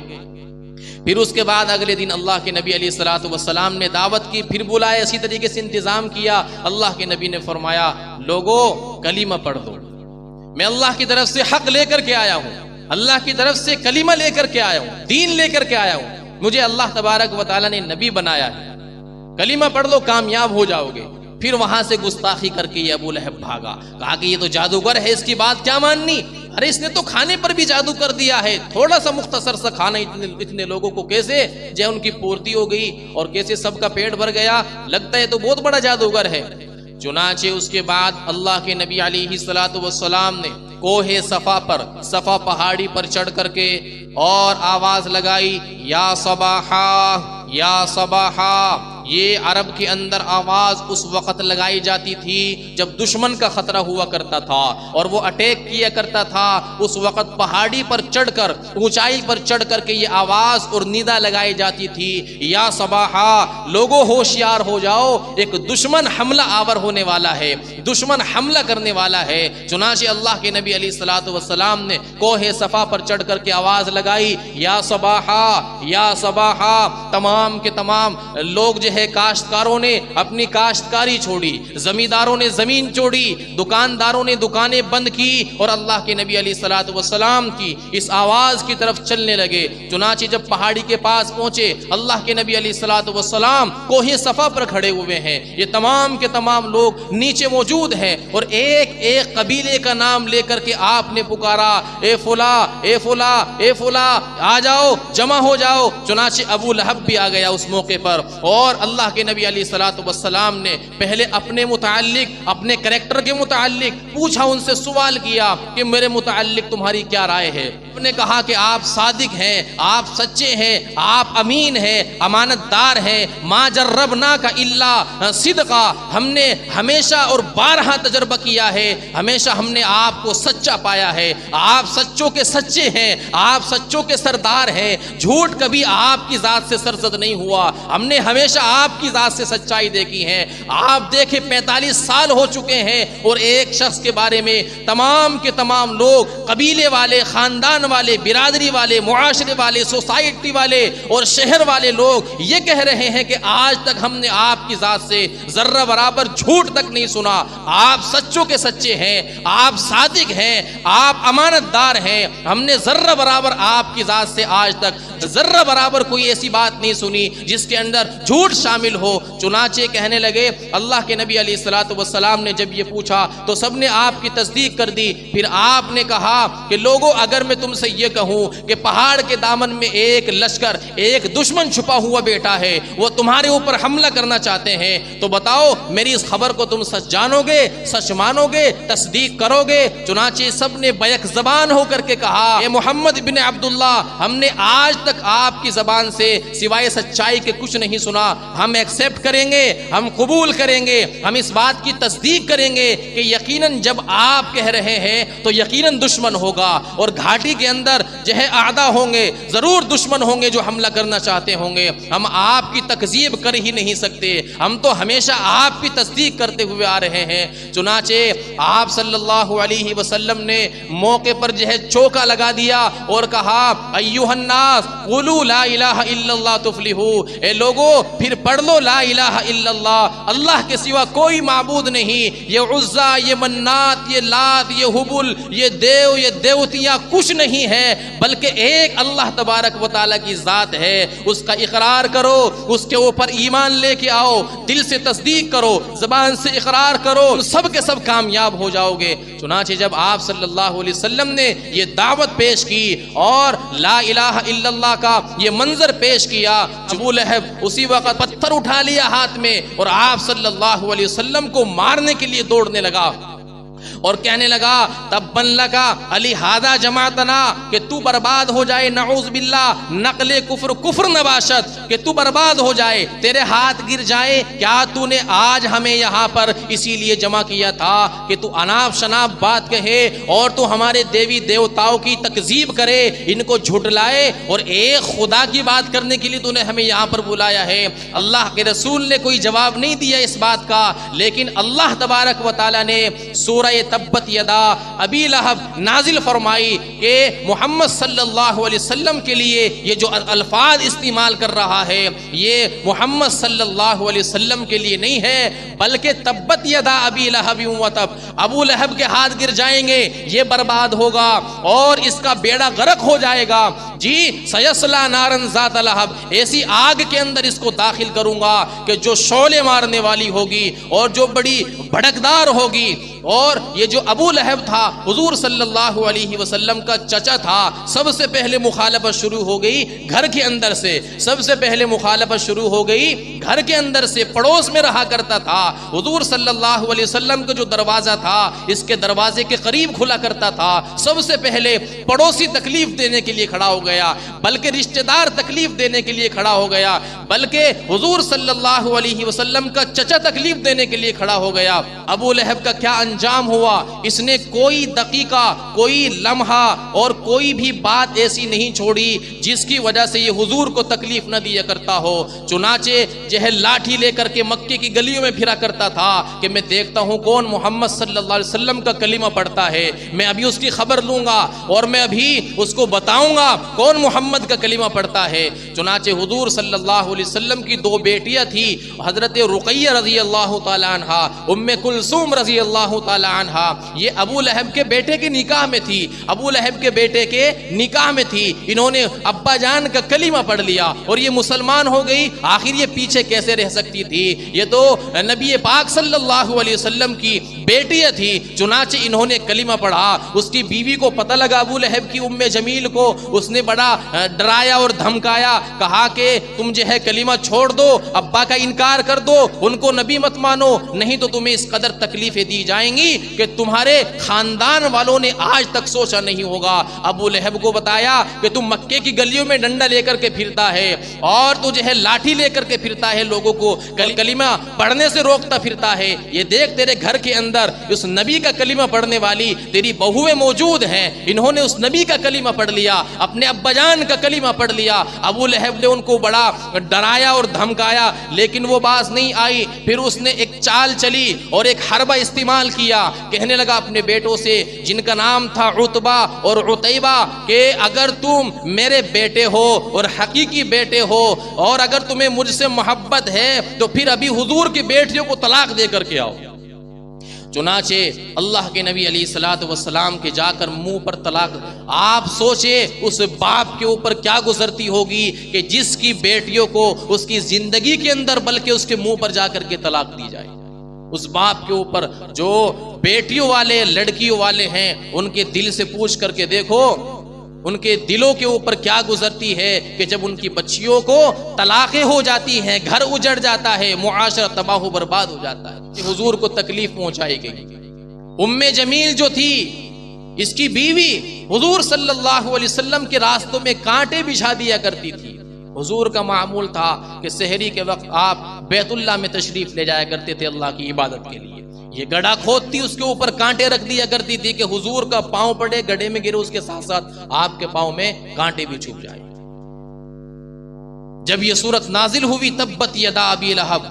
پھر اس کے بعد اگلے دن اللہ کے نبی علیہ الصلوۃ والسلام نے دعوت کی، پھر بلایا، اسی طریقے سے انتظام کیا۔ اللہ کے نبی نے فرمایا لوگو کلمہ پڑھ دو، میں اللہ کی طرف سے حق لے کر کے آیا ہوں، اللہ کی طرف سے کلمہ لے کر کے آیا ہوں، دین لے کر کے آیا ہوں، مجھے اللہ تبارک و تعالیٰ نے نبی بنایا ہے، کلمہ پڑھ لو کامیاب ہو جاؤ گے۔ پھر وہاں سے گستاخی کر کے یہ ابو لہب بھاگا، کہا کہ یہ تو جادوگر ہے، اس کی بات کیا ماننی، ارے اس نے تو کھانے پر بھی جادو کر دیا ہے، تھوڑا سا مختصر سا کھانا اتنے لوگوں کو کیسے جو ان کی پورتی ہو گئی اور کیسے سب کا پیٹ بھر گیا، لگتا ہے تو بہت بڑا جادوگر ہے۔ چنانچہ اس کے بعد اللہ کے نبی علیہ الصلوۃ والسلام نے کوہ صفا پر، صفا پہاڑی پر چڑھ کر کے اور آواز لگائی، یا صباحا یا صباحا۔ یہ عرب کے اندر آواز اس وقت لگائی جاتی تھی جب دشمن کا خطرہ ہوا کرتا تھا اور وہ اٹیک کیا کرتا تھا، اس وقت پہاڑی پر چڑھ کر، اونچائی پر چڑھ کر کے یہ آواز اور ندا لگائی جاتی تھی، یا صباحا، لوگوں ہوشیار ہو جاؤ، ایک دشمن حملہ آور ہونے والا ہے، دشمن حملہ کرنے والا ہے۔ چنانچہ اللہ کے نبی علیہ الصلوۃ والسلام نے کوہ صفا پر چڑھ کر کے آواز لگائی، یا صباحا یا صباحا۔ تمام کے تمام لوگ جو ہے کاشتکاروں نے اپنی کاشتکاری چھوڑی، زمینداروں نے زمین چھوڑی، دکانداروں نے دکانیں بند کی اور اللہ کے نبی علیہ الصلوۃ والسلام کی اس آواز کی طرف چلنے لگے۔ چنانچہ جب پہاڑی کے پاس پہنچے، اللہ کے نبی علیہ الصلوۃ والسلام کوہ صفا پر کھڑے ہوئے ہیں، یہ تمام کے تمام لوگ نیچے موجود ہیں اور ایک ایک قبیلے کا نام لے کر کے آپ نے پکارا، اے فلاں اے فلاں اے فلاں، آ جاؤ جمع ہو جاؤ۔ چنانچہ ابو لہب بھی آ گیا اس موقع پر، اور اللہ کے نبی علیہ الصلوۃ والسلام نے پہلے اپنے متعلق، اپنے کریکٹر کے متعلق پوچھا، ان سے سوال کیا کہ میرے متعلق تمہاری کیا رائے ہے۔ انہوں نے کہا کہ آپ صادق ہیں، آپ سچے ہیں، آپ امین ہیں، امانت دار ہیں، ما جربناک الا صدقا، ہم نے ہمیشہ اور بارہا تجربہ کیا ہے، ہمیشہ ہم نے آپ کو سچا پایا ہے، آپ سچوں کے سچے ہیں، آپ سچوں کے سردار ہیں، جھوٹ کبھی آپ کی ذات سے سرزد نہیں ہوا، ہم نے ہمیشہ آپ کی ذات سے سچائی دیکھی ہے۔ آپ دیکھیں 45 سال ہو چکے ہیں اور ایک شخص کے بارے میں تمام کے تمام لوگ، قبیلے والے، خاندان والے، برادری والے، معاشرے والے، سوسائٹی والے اور شہر والے لوگ یہ کہہ رہے ہیں کہ آج تک ہم نے آپ کی ذات سے ذرہ برابر جھوٹ تک نہیں سنا، آپ سچوں کے سچے ہیں، آپ صادق ہیں، آپ امانت دار ہیں، ہم نے ذرہ برابر آپ کی ذات سے آج تک ذرہ برابر کوئی ایسی بات نہیں سنی جس کے اندر جھوٹ شامل ہو۔ چنانچہ کہنے لگے، اللہ کے نبی علیہ الصلوۃ والسلام نے جب یہ پوچھا تو سب نے آپ کی تصدیق کر دی۔ پھر آپ نے کہا کہ لوگوں، اگر میں تم سے یہ کہوں کہ پہاڑ کے دامن میں ایک لشکر، ایک دشمن چھپا ہوا بیٹا ہے، وہ تمہارے اوپر حملہ کرنا چاہتے ہیں، تو بتاؤ میری اس خبر کو تم سچ جانو گے، سچ مانو گے، تصدیق کرو گے؟ چنانچہ سب نے بیک زبان ہو کر کے کہا، اے محمد بن عبداللہ، ہم نے آج تک آپ کی زبان سے سوائے سچائی کے کچھ نہیں سنا، ہم ایکسپٹ کریں گے، ہم قبول کریں گے، ہم اس بات کی تصدیق کریں گے کہ یقیناً جب آپ کہہ رہے ہیں تو یقیناً دشمن ہوگا، اور گھاٹی کے اندر جو ہے اعداء ہوں گے، ضرور دشمن ہوں گے جو حملہ کرنا چاہتے ہوں گے، ہم آپ کی تکذیب کر ہی نہیں سکتے، ہم تو ہمیشہ آپ کی تصدیق کرتے ہوئے آ رہے ہیں۔ چنانچہ آپ صلی اللہ علیہ وسلم نے موقع پر جو ہے چوکا لگا دیا اور کہا، ایھا الناس قولوا لا الہ الا اللہ تفلحوا، اے لوگو پھر پڑھ لو لا الہ الا اللہ، اللہ کے سوا کوئی معبود نہیں، یہ عزا، یہ منات، یہ لات، یہ حبل، یہ دیو، یہ دیوتیاں کچھ نہیں ہے، بلکہ ایک اللہ تبارک و تعالیٰ کی ذات ہے، اس کا اقرار کرو، اس کے اوپر ایمان لے کے آؤ، دل سے تصدیق کرو، زبان سے اقرار کرو، سب کے سب کامیاب ہو جاؤ گے۔ چنانچہ جب آپ صلی اللہ علیہ وسلم نے یہ دعوت پیش کی اور لا الہ الا اللہ کا یہ منظر پیش کیا، ابو لہب اسی وقت پتھر اٹھا لیا ہاتھ میں اور آپ صلی اللہ علیہ وسلم کو مارنے کے لیے دوڑنے لگا۔ اور کہنے لگا تبن لکا لہذا جماعتنا، کہ تو برباد ہو جائے، نعوذ باللہ، نقل کفر کفر نباشت، کہ تو برباد ہو جائے، تیرے ہاتھ گر جائے، کیا تو نے آج ہمیں یہاں پر اسی لیے جمع کیا تھا کہ تو اناپ شناپ بات کہے اور تو ہمارے دیوی دیوتاؤں کی تکذیب کرے، ان کو جھٹلائے، اور ایک خدا کی بات کرنے کے لیے تو نے ہمیں یہاں پر بلایا ہے۔ اللہ کے رسول نے کوئی جواب نہیں دیا اس بات کا، لیکن اللہ تبارک و تعالیٰ نے سورہ تبت یدا ابی لہب نازل فرمائی کہ محمد صلی اللہ علیہ وسلم کے لیے یہ جو الفاظ استعمال کر رہا ہے یہ محمد صلی اللہ علیہ وسلم کے لیے نہیں ہے، بلکہ تبت یدا ابی لہب و تب، ابو لہب کے ہاتھ گر جائیں گے، یہ برباد ہوگا اور اس کا بیڑا غرق ہو جائے گا۔ جی سیصلی نارن ذات لہب، ایسی آگ کے اندر اس کو داخل کروں گا کہ جو شعلے مارنے والی ہوگی اور جو بڑی بھڑکدار ہوگی۔ اور یہ جو ابو لہب تھا حضور صلی اللہ علیہ وسلم کا چچا تھا، سب سے پہلے مخالفت شروع ہو گئی گھر کے اندر سے، سب سے پہلے مخالفت شروع ہو گئی گھر کے اندر سے، پڑوس میں رہا کرتا تھا حضور صلی اللہ علیہ وسلم کا جو دروازہ تھا اس کے دروازے کے قریب کھلا کرتا تھا، سب سے پہلے پڑوسی تکلیف دینے کے لیے کھڑا ہو گیا، بلکہ رشتہ دار تکلیف دینے کے لیے کھڑا ہو گیا، بلکہ حضور صلی اللہ علیہ وسلم کا چچا تکلیف دینے کے لیے کھڑا ہو گیا۔ ابو لہب کا کیا انجام ہوا؟ اس نے کوئی دقیقہ، کوئی لمحہ اور کوئی بھی بات ایسی نہیں چھوڑی جس کی وجہ سے یہ حضور کو تکلیف نہ دیا کرتا ہو، چنانچہ جو ہے لاٹھی لے کر کے مکے کی گلیوں میں پھرا کرتا تھا کہ میں دیکھتا ہوں کون محمد صلی اللہ علیہ وسلم کا کلمہ پڑھتا ہے، میں ابھی اس کی خبر لوں گا اور میں ابھی اس کو بتاؤں گا کون محمد کا کلمہ پڑھتا ہے۔ چنانچہ حضور صلی اللہ علیہ وسلم کی دو بیٹیاں تھی، حضرت رقیہ رضی اللہ تعالی عنہا، ام کلثوم رضی اللہ تعالی عنہا، یہ ابو لہب کے بیٹے کے نکاح میں تھی، ابو لہب کے بیٹے کے نکاح میں تھی، انہوں نے ابا جان کا کلمہ پڑھ لیا اور یہ مسلمان ہو گئی۔ آخر یہ پیچھے کیسے رہ سکتی تھی؟ یہ تو نبی پاک صلی اللہ علیہ وسلم کی بیٹیاں تھی، چنانچہ انہوں نے کلمہ پڑھا۔ اس کی بیوی کو پتہ لگا، ابو لہب کی ام جمیل کو، اس نے بڑا ڈرایا اور دھمکایا، کہا کہ تم جو ہے کلمہ چھوڑ دو، ابا کا انکار کر دو، ان کو نبی مت مانو، نہیں تو تمہیں اس قدر تکلیفیں دی جائیں گی کہ تمہارے خاندان والوں نے آج تک سوچا نہیں ہوگا۔ ابو لہب کو بتایا کہ تم مکے کی گلیوں میں ڈنڈا لے کر کے پھرتا ہے اور تو جو ہے لاٹھی لے کر کے پھرتا ہے، لوگوں کو کلمہ پڑھنے سے روکتا پھرتا ہے، یہ دیکھ تیرے گھر کے اندر اس نبی کا کلمہ پڑھنے والی تیری بہویں موجود ہیں، انہوں نے اس نبی کا کلمہ پڑھ لیا، اپنے ابا جان کا کلمہ پڑھ لیا۔ ابو لہب نے ان کو بڑا ڈرایا اور دھمکایا، لیکن وہ باز نہیں آئی۔ پھر اس نے ایک چال چلی اور ایک حربہ استعمال کیا، کہنے لگا اپنے بیٹوں سے جن کا نام تھا عتبہ اور عتیبہ کہ اگر تم میرے بیٹے ہو اور حقیقی بیٹے ہو اور اگر تمہیں مجھ سے محبت ہے تو پھر ابھی حضور کی بیٹیوں کو طلاق دے کر کے آؤ۔ چنانچہ اللہ کے نبی علیہ الصلوۃ والسلام کے جا کر منہ پر طلاق، آپ سوچے اس باپ کے اوپر کیا گزرتی ہوگی کہ جس کی بیٹیوں کو اس کی زندگی کے اندر بلکہ اس کے منہ پر جا کر کے طلاق دی جائے۔ اس باپ کے اوپر جو بیٹیوں والے لڑکیوں والے ہیں ان کے دل سے پوچھ کر کے دیکھو ان کے دلوں کے اوپر کیا گزرتی ہے کہ جب ان کی بچیوں کو طلاقیں ہو جاتی ہیں، گھر اجڑ جاتا ہے، معاشرہ تباہ و برباد ہو جاتا ہے، کہ حضور کو تکلیف پہنچائی گئی۔ ام جمیل جو تھی اس کی بیوی حضور صلی اللہ علیہ وسلم کے راستوں میں کانٹے بچھا دیا کرتی تھی۔ حضور کا معمول تھا کہ سحری کے وقت آپ بیت اللہ میں تشریف لے جایا کرتے تھے اللہ کی عبادت کے لیے، یہ گڑھا کھودتی اس کے اوپر کانٹے رکھ دیا کرتی تھی کہ حضور کا پاؤں پڑے گڑھے میں گرے، اس کے ساتھ ساتھ آپ کے پاؤں میں کانٹے بھی چھپ جائے۔ جب یہ سورت نازل ہوئی تبت یدا ابی لہب،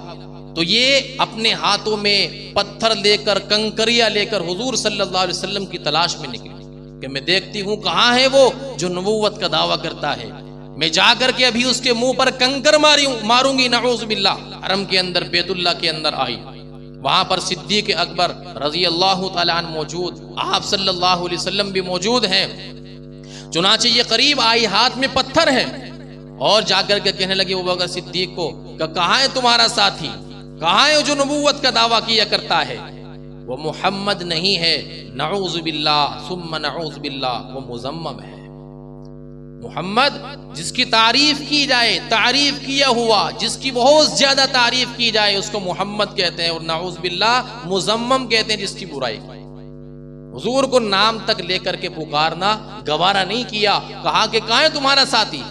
تو یہ اپنے ہاتھوں میں پتھر لے کر کنکریاں لے کر حضور صلی اللہ علیہ وسلم کی تلاش میں نکلی کہ میں دیکھتی ہوں کہاں ہے وہ جو نبوت کا دعویٰ کرتا ہے، میں جا کر کے ابھی اس کے منہ پر کنکر ماروں گی، نعوذ باللہ۔ حرم کے اندر بیت اللہ کے اندر آئی، وہاں پر صدیق اکبر رضی اللہ تعالیٰ عنہ موجود، آپ صلی اللہ علیہ وسلم بھی موجود ہیں۔ چنانچہ یہ قریب آئی، ہاتھ میں پتھر ہے اور جا کر کے کہنے لگے ابو بکر صدیق کو کہ کہاں ہے تمہارا ساتھی، کہاں ہے جو نبوت کا دعویٰ کیا کرتا ہے؟ وہ محمد نہیں ہے، نعوذ باللہ ثم نعوذ باللہ، وہ مذمم ہے۔ محمد جس کی تعریف کی جائے، تعریف کیا ہوا، جس کی بہت زیادہ تعریف کی جائے اس کو محمد کہتے ہیں، اور نعوذ باللہ مذمم کہتے ہیں جس کی برائی کی۔ حضور کو نام تک لے کر کے پکارنا گوارا نہیں کیا، کہا کہ کہاں ہے تمہارا ساتھی؟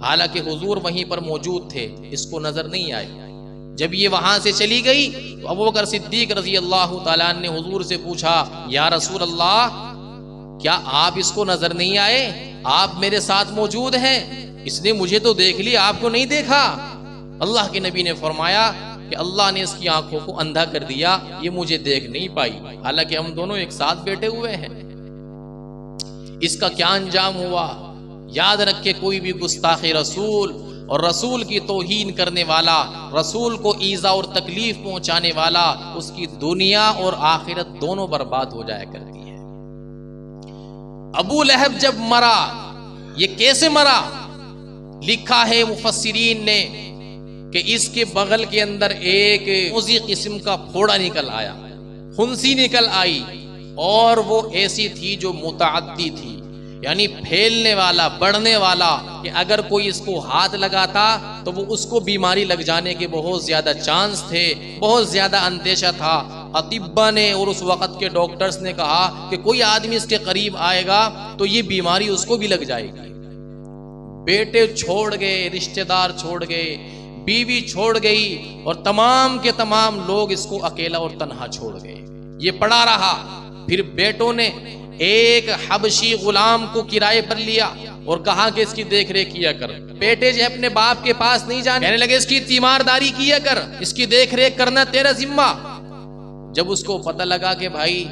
حالانکہ حضور وہیں پر موجود تھے، اس کو نظر نہیں آئے۔ جب یہ وہاں سے چلی گئی تو ابوبکر صدیق رضی اللہ تعالیٰ نے حضور سے پوچھا، یا رسول اللہ کیا آپ اس کو نظر نہیں آئے؟ آپ میرے ساتھ موجود ہیں، اس نے مجھے تو دیکھ لی، آپ کو نہیں دیکھا۔ اللہ کے نبی نے فرمایا کہ اللہ نے اس کی آنکھوں کو اندھا کر دیا، یہ مجھے دیکھ نہیں پائی، حالانکہ ہم دونوں ایک ساتھ بیٹھے ہوئے ہیں۔ اس کا کیا انجام ہوا؟ یاد رکھے، کوئی بھی گستاخ رسول اور رسول کی توہین کرنے والا، رسول کو ایذا اور تکلیف پہنچانے والا، اس کی دنیا اور آخرت دونوں برباد ہو جایا کرتی ہے۔ ابو لہب جب مرا، یہ کیسے مرا؟ لکھا ہے مفسرین نے کہ اس کے بغل کے اندر ایک موذی قسم کا پھوڑا نکل آیا، خنسی نکل آئی، اور وہ ایسی تھی جو متعدی تھی، یعنی پھیلنے والا، بڑھنے والا، کہ اگر کوئی اس کو ہاتھ لگاتا تو وہ اس کو بیماری لگ جانے کے بہت زیادہ چانس تھے، بہت زیادہ اندیشہ تھا۔ اطباء نے اور اس وقت کے ڈاکٹرز نے کہا کہ کوئی آدمی اس کے قریب آئے گا تو یہ بیماری اس کو بھی لگ جائے گی۔ بیٹے چھوڑ گئے، رشتہ دار چھوڑ گئے، بیوی چھوڑ گئی، اور تمام کے تمام لوگ اس کو اکیلا اور تنہا چھوڑ گئے۔ یہ پڑا رہا۔ پھر بیٹوں نے ایک حبشی غلام کو کرائے پر لیا اور کہا کہ اس کی دیکھ ریکھ کیا کر۔ بیٹے جو اپنے باپ کے پاس نہیں جانے، کہنے لگے اس کی تیمارداری کیا کر، اس کی دیکھ ریکھ کرنا تیرا ذمہ۔ جب اس کو پتہ لگا کہ بھائی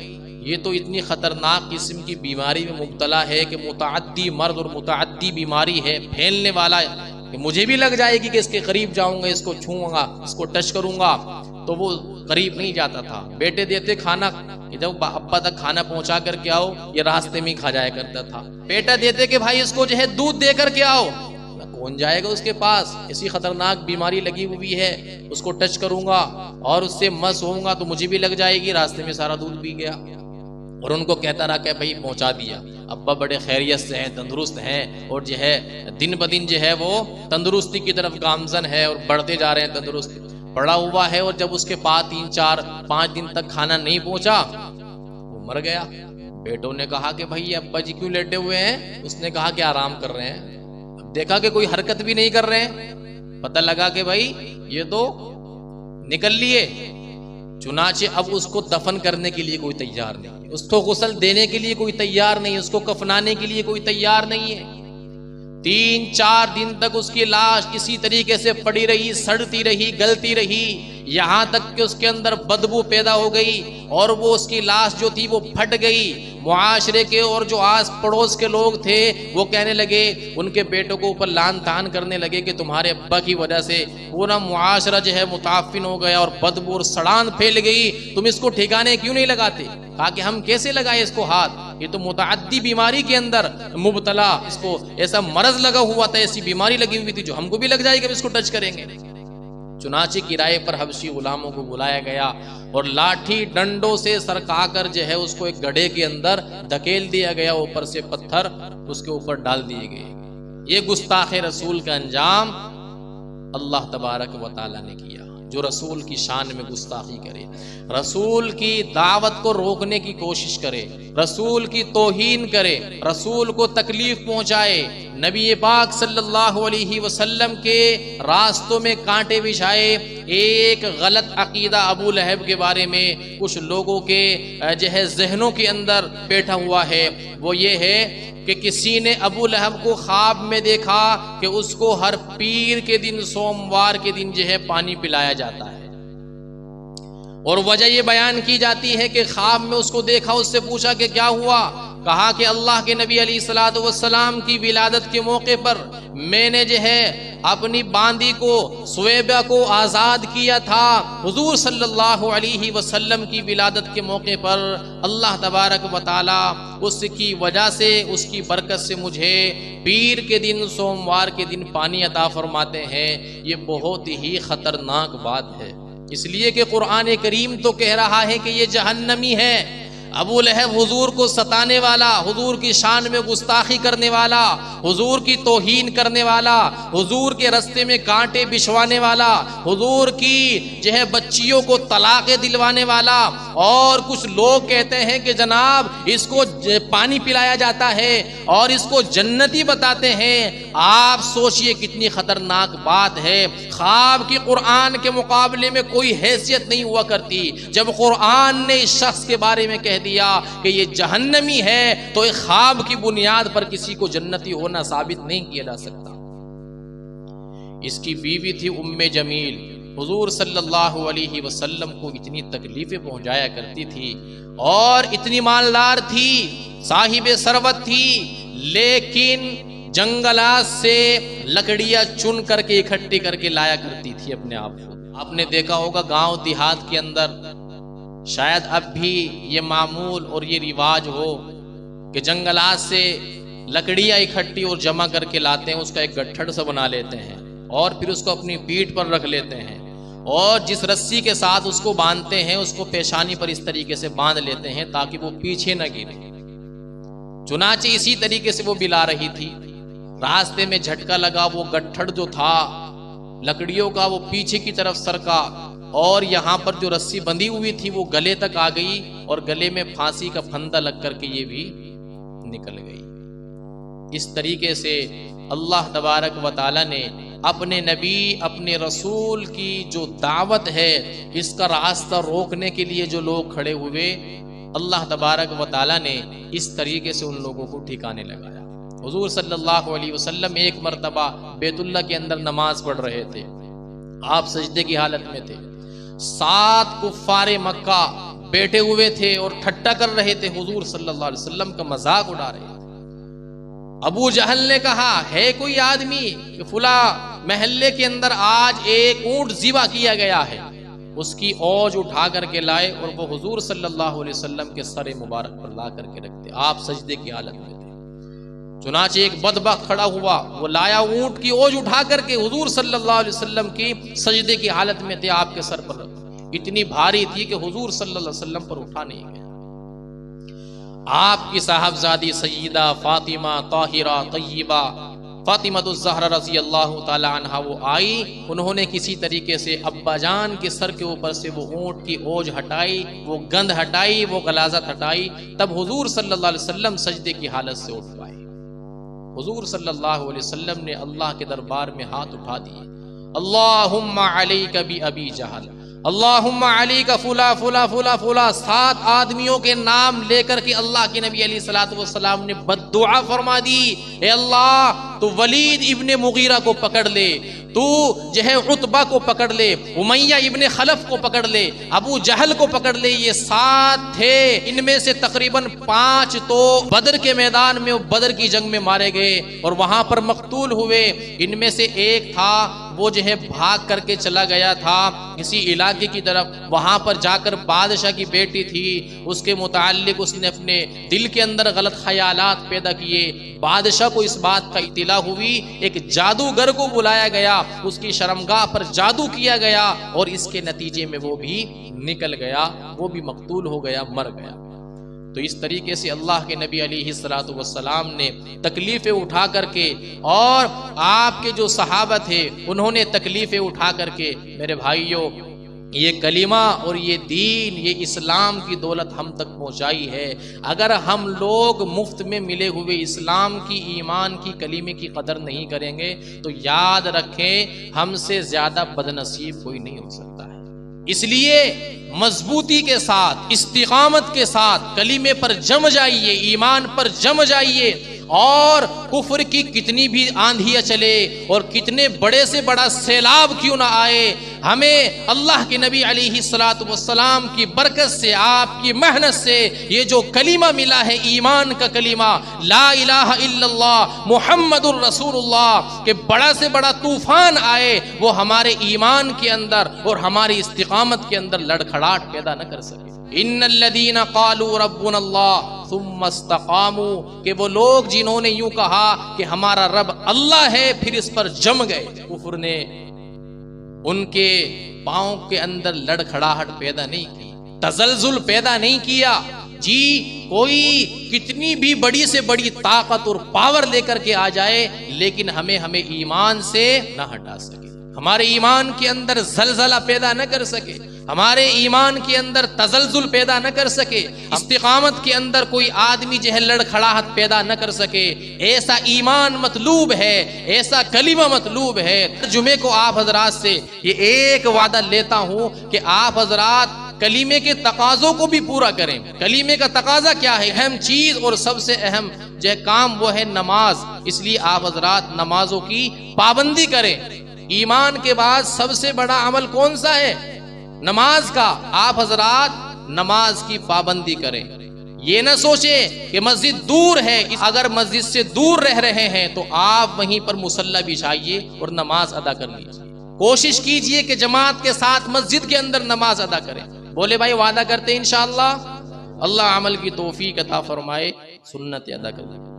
یہ تو اتنی خطرناک قسم کی بیماری میں مبتلا ہے کہ متعدی مرض اور متعدی بیماری ہے، پھیلنے والا ہے، کہ مجھے بھی لگ جائے گی کہ اس کے قریب جاؤں گا، اس کو چھوؤں گا، اس کو ٹچ کروں گا، تو وہ قریب نہیں جاتا تھا۔ بیٹے دیتے کھانا، کہ جب ابا تک کھانا پہنچا کر کے آؤ، یہ راستے میں ہی کھا جایا کرتا تھا۔ بیٹا دیتے کہ بھائی اس کو جو ہے دودھ دے کر کے آؤ، کون جائے گا اس کے پاس، ایسی خطرناک بیماری لگی ہوئی ہے، اس کو ٹچ کروں گا اور اس سے مس ہوں گا تو مجھے بھی لگ جائے گی، راستے میں سارا دودھ پی گیا۔ اور ان کو کہتا رہا کہ بھائی پہنچا دیا، ابا بڑے خیریت سے ہیں، تندرست ہیں، اور جو ہے دن بدن جو ہے وہ تندرستی کی طرف گامزن ہے اور بڑھتے جا رہے ہیں، تندرست پڑا ہوا ہے۔ اور جب اس کے پاس 3 4 5 دن تک کھانا نہیں پہنچا، وہ مر گیا۔ بیٹوں نے کہا کہ بھائی ابا جی کیوں لیٹے ہوئے ہیں؟ اس نے کہا کہ آرام کر رہے ہیں۔ اب دیکھا کہ کوئی حرکت بھی نہیں کر رہے ہیں، پتہ لگا کہ بھائی یہ تو نکل لیے۔ چنانچہ اب اس کو دفن کرنے کے لیے کوئی تیار نہیں، اس کو غسل دینے کے لیے کوئی تیار نہیں، اس کو کفنانے کے لیے کوئی تیار نہیں ہے۔ 3 4 دن تک اس کی لاش اسی طریقے سے پڑی رہی، سڑتی رہی، گلتی رہی، یہاں تک کہ اس کے اندر بدبو پیدا ہو گئی، اور وہ اس کی لاش جو تھی وہ پھٹ گئی۔ معاشرے کے اور جو آس پڑوس کے لوگ تھے وہ کہنے لگے، ان کے بیٹوں کو اوپر لان تان کرنے لگے کہ تمہارے ابا کی وجہ سے پورا معاشرہ جو ہے متعفن ہو گیا اور بدبو اور سڑان پھیل گئی، تم اس کو ٹھکانے کیوں نہیں لگاتے؟ کہا کہ ہم کیسے لگائے اس کو ہاتھ، یہ تو متعدی بیماری کے اندر مبتلا، اس کو ایسا مرض لگا ہوا تھا، ایسی بیماری لگی ہوئی تھی جو ہم کو بھی لگ جائے گی، اب اس کو ٹچ کریں گے۔ چنانچہ کرائے پر حبشی غلاموں کو بلایا گیا اور لاٹھی ڈنڈوں سے سرکا کر جو ہے اس کو ایک گڑھے کے اندر دھکیل دیا گیا، اوپر سے پتھر اس کے اوپر ڈال دیے گئے۔ یہ گستاخ رسول کا انجام اللہ تبارک و تعالی نے کیا۔ جو رسول کی شان میں گستاخی کرے، رسول کی دعوت کو روکنے کی کوشش کرے، رسول کی توہین کرے، رسول کو تکلیف پہنچائے، نبی پاک صلی اللہ علیہ وسلم کے راستوں میں کانٹے بچھائے۔ ایک غلط عقیدہ ابو لہب کے بارے میں کچھ لوگوں کے جو ہے ذہنوں کے اندر بیٹھا ہوا ہے، وہ یہ ہے کہ کسی نے ابو لہب کو خواب میں دیکھا کہ اس کو ہر پیر کے دن، سوموار کے دن جو ہے پانی پلایا جاتا ہے، اور وجہ یہ بیان کی جاتی ہے کہ خواب میں اس کو دیکھا، اس سے پوچھا کہ کیا ہوا؟ کہا کہ اللہ کے نبی علیہ الصلوۃ والسلام کی ولادت کے موقع پر میں نے جو ہے اپنی باندی کو، سویبہ کو آزاد کیا تھا۔ حضور صلی اللہ علیہ وسلم کی ولادت کے موقع پر اللہ تبارک و تعالی اس کی وجہ سے، اس کی برکت سے مجھے پیر کے دن، سوموار کے دن پانی عطا فرماتے ہیں۔ یہ بہت ہی خطرناک بات ہے، اس لیے کہ قرآن کریم تو کہہ رہا ہے کہ یہ جہنمی ہے۔ ابو لہب حضور کو ستانے والا، حضور کی شان میں گستاخی کرنے والا، حضور کی توہین کرنے والا، حضور کے رستے میں کانٹے بچھوانے والا، حضور کی بچیوں کو طلاقیں دلوانے والا، اور کچھ لوگ کہتے ہیں کہ جناب اس کو پانی پلایا جاتا ہے اور اس کو جنتی بتاتے ہیں۔ آپ سوچئے کتنی خطرناک بات ہے۔ خواب کی قرآن کے مقابلے میں کوئی حیثیت نہیں ہوا کرتی۔ جب قرآن نے اس شخص کے بارے میں کہہ دیا کہ یہ جہنمی ہے تو ایک خواب کی بنیاد پر کسی کو جنتی ہونا ثابت نہیں کیا جا سکتا۔ اس کی بیوی تھی ام جمیل، حضور صلی اللہ علیہ وسلم کو اتنی تکلیفیں پہنچایا کرتی تھی اور اتنی مالدار تھی، صاحب ثروت تھی، لیکن جنگلات سے لکڑیاں چن کر کے اکٹھی کر کے لایا کرتی تھی اپنے آپ کو۔ آپ نے دیکھا ہوگا گاؤں دیہات کے اندر شاید اب بھی یہ معمول اور یہ رواج ہو کہ جنگلات سے لکڑیاں اکٹھی اور جمع کر کے لاتے ہیں، اس کا ایک گٹھڑ سا بنا لیتے ہیں اور پھر اس کو اپنی پیٹھ پر رکھ لیتے ہیں، اور جس رسی کے ساتھ اس کو باندھتے ہیں اس کو پیشانی پر اس طریقے سے باندھ لیتے ہیں تاکہ وہ پیچھے نہ گرے۔ چنانچہ اسی طریقے سے وہ بلا رہی تھی، راستے میں جھٹکا لگا، وہ گٹھڑ جو تھا لکڑیوں کا وہ پیچھے کی طرف سرکا اور یہاں پر جو رسی بندھی ہوئی تھی وہ گلے تک آ گئی اور گلے میں پھانسی کا پھندا لگ کر کے یہ بھی نکل گئی۔ اس طریقے سے اللہ تبارک و تعالی نے اپنے نبی، اپنے رسول کی جو دعوت ہے اس کا راستہ روکنے کے لیے جو لوگ کھڑے ہوئے، اللہ تبارک و تعالی نے اس طریقے سے ان لوگوں کو ٹھکانے لگایا۔ حضور صلی اللہ علیہ وسلم ایک مرتبہ بیت اللہ کے اندر نماز پڑھ رہے تھے، آپ سجدے کی حالت میں تھے، 7 کفار مکہ بیٹھے ہوئے تھے اور ٹھٹا کر رہے تھے، حضور صلی اللہ علیہ وسلم کا مذاق اڑا رہے تھے۔ ابو جہل نے کہا ہے کوئی آدمی کہ فلاں محلے کے اندر آج ایک اونٹ ذبح کیا گیا ہے، اس کی اوج اٹھا کر کے لائے اور وہ حضور صلی اللہ علیہ وسلم کے سر مبارک پر لا کر کے رکھتے، آپ سجدے کی حالت میں تھے۔ چنانچہ ایک بدبخت کھڑا ہوا، وہ لایا اونٹ کی اوج اٹھا کر کے حضور صلی اللہ علیہ وسلم کی سجدے کی حالت میں تھے، آپ کے سر پر اتنی بھاری تھی کہ حضور صلی اللہ علیہ وسلم پر اٹھا نہیں گیا۔ آپ کی صاحبزادی سیدہ فاطمہ طاہرہ طیبہ فاطمہ الزہرا رضی اللہ تعالی عنہا وہ آئی، انہوں نے کسی طریقے سے ابا جان کے سر کے اوپر سے وہ اونٹ کی اوج ہٹائی، وہ گند ہٹائی، وہ غلاظت ہٹائی، تب حضور صلی اللہ علیہ وسلم سجدے کی حالت سے اٹھ پائے۔ حضور صلی اللہ علیہ وسلم نے اللہ کے دربار میں ہاتھ اٹھا دیے، اللہم علیک بی ابی جہل، اللہم علیک فلا فلا فلا فلا، 7 آدمیوں کے نام لے کر کے اللہ کے نبی علیہ الصلوۃ والسلام نے بددعا فرما دی، اے اللہ تو ولید ابن مغیرہ کو پکڑ لے، تو عتبہ کو پکڑ لے، امیہ ابن خلف کو پکڑ لے، ابو جہل کو پکڑ لے، یہ 7 تھے، ان میں سے تقریباً 5 تو بدر کے میدان میں بدر کی جنگ میں مارے گئے اور وہاں پر مقتول ہوئے، ان میں سے ایک تھا وہ بھاگ کر کے چلا گیا تھا کسی علاقے کی طرف، وہاں پر جا کر بادشاہ کی بیٹی تھی، اس کے متعلق اس نے اپنے دل کے اندر غلط خیالات پیدا کیے، بادشاہ کو اس بات کا اطلاع ہوئی، ایک جادوگر کو بلایا گیا، اس کی شرمگاہ پر جادو کیا گیا اور اس کے نتیجے میں وہ بھی نکل گیا، وہ بھی مقتول ہو گیا، مر گیا۔ تو اس طریقے سے اللہ کے نبی علیہ الصلوۃ والسلام نے تکلیفیں اٹھا کر کے، اور آپ کے جو صحابہ تھے انہوں نے تکلیفیں اٹھا کر کے، میرے بھائیوں یہ کلمہ اور یہ دین، یہ اسلام کی دولت ہم تک پہنچائی ہے۔ اگر ہم لوگ مفت میں ملے ہوئے اسلام کی، ایمان کی، کلمے کی قدر نہیں کریں گے تو یاد رکھیں ہم سے زیادہ بدنصیب کوئی نہیں ہو سکتا ہے۔ اس لیے مضبوطی کے ساتھ، استقامت کے ساتھ کلمے پر جم جائیے، ایمان پر جم جائیے، اور کفر کی کتنی بھی آندھیاں چلے اور کتنے بڑے سے بڑا سیلاب کیوں نہ آئے، ہمیں اللہ کے نبی علیہ الصلوۃ والسلام کی برکت سے، آپ کی محنت سے یہ جو کلمہ ملا ہے، ایمان کا کلمہ، لا الہ الا اللہ محمد الرسول اللہ، کہ بڑا سے بڑا طوفان آئے وہ ہمارے ایمان کے اندر اور ہماری استقامت کے اندر لڑکھڑاہٹ پیدا نہ کر سکے۔ ان الذین قالوا ربنا اللہ ثم استقاموا، کہ وہ لوگ جنہوں نے یوں کہا کہ ہمارا رب اللہ ہے پھر اس پر جم گئے، کفر نے ان کے پاؤں کے اندر لڑکھڑاہٹ پیدا نہیں کی، تزلزل پیدا نہیں کیا، جی کوئی کتنی بھی بڑی سے بڑی طاقت اور پاور لے کر کے آ جائے لیکن ہمیں ایمان سے نہ ہٹا سکے، ہمارے ایمان کے اندر زلزلہ پیدا نہ کر سکے، ہمارے ایمان کے اندر تزلزل پیدا نہ کر سکے، استقامت کے اندر کوئی آدمی جو ہے لڑکھڑاہٹ پیدا نہ کر سکے۔ ایسا ایمان مطلوب ہے، ایسا کلمہ مطلوب ہے۔ جمعے کو آپ حضرات سے یہ ایک وعدہ لیتا ہوں کہ آپ حضرات کلمے کے تقاضوں کو بھی پورا کریں۔ کلمے کا تقاضا کیا ہے؟ اہم چیز اور سب سے اہم جو ہے کام وہ ہے نماز، اس لیے آپ حضرات نمازوں کی پابندی کریں۔ ایمان کے بعد سب سے بڑا عمل کون سا ہے؟ نماز کا۔ آپ حضرات نماز کی پابندی کریں، یہ نہ سوچیں کہ مسجد دور ہے، اگر مسجد سے دور رہ رہے ہیں تو آپ وہیں پر مصلی بچھائیے اور نماز ادا کر لیجیے۔ کوشش کیجئے کہ جماعت کے ساتھ مسجد کے اندر نماز ادا کریں۔ بولے بھائی وعدہ کرتے ہیں انشاءاللہ، اللہ عمل کی توفیق عطا فرمائے، سنت ادا کریں۔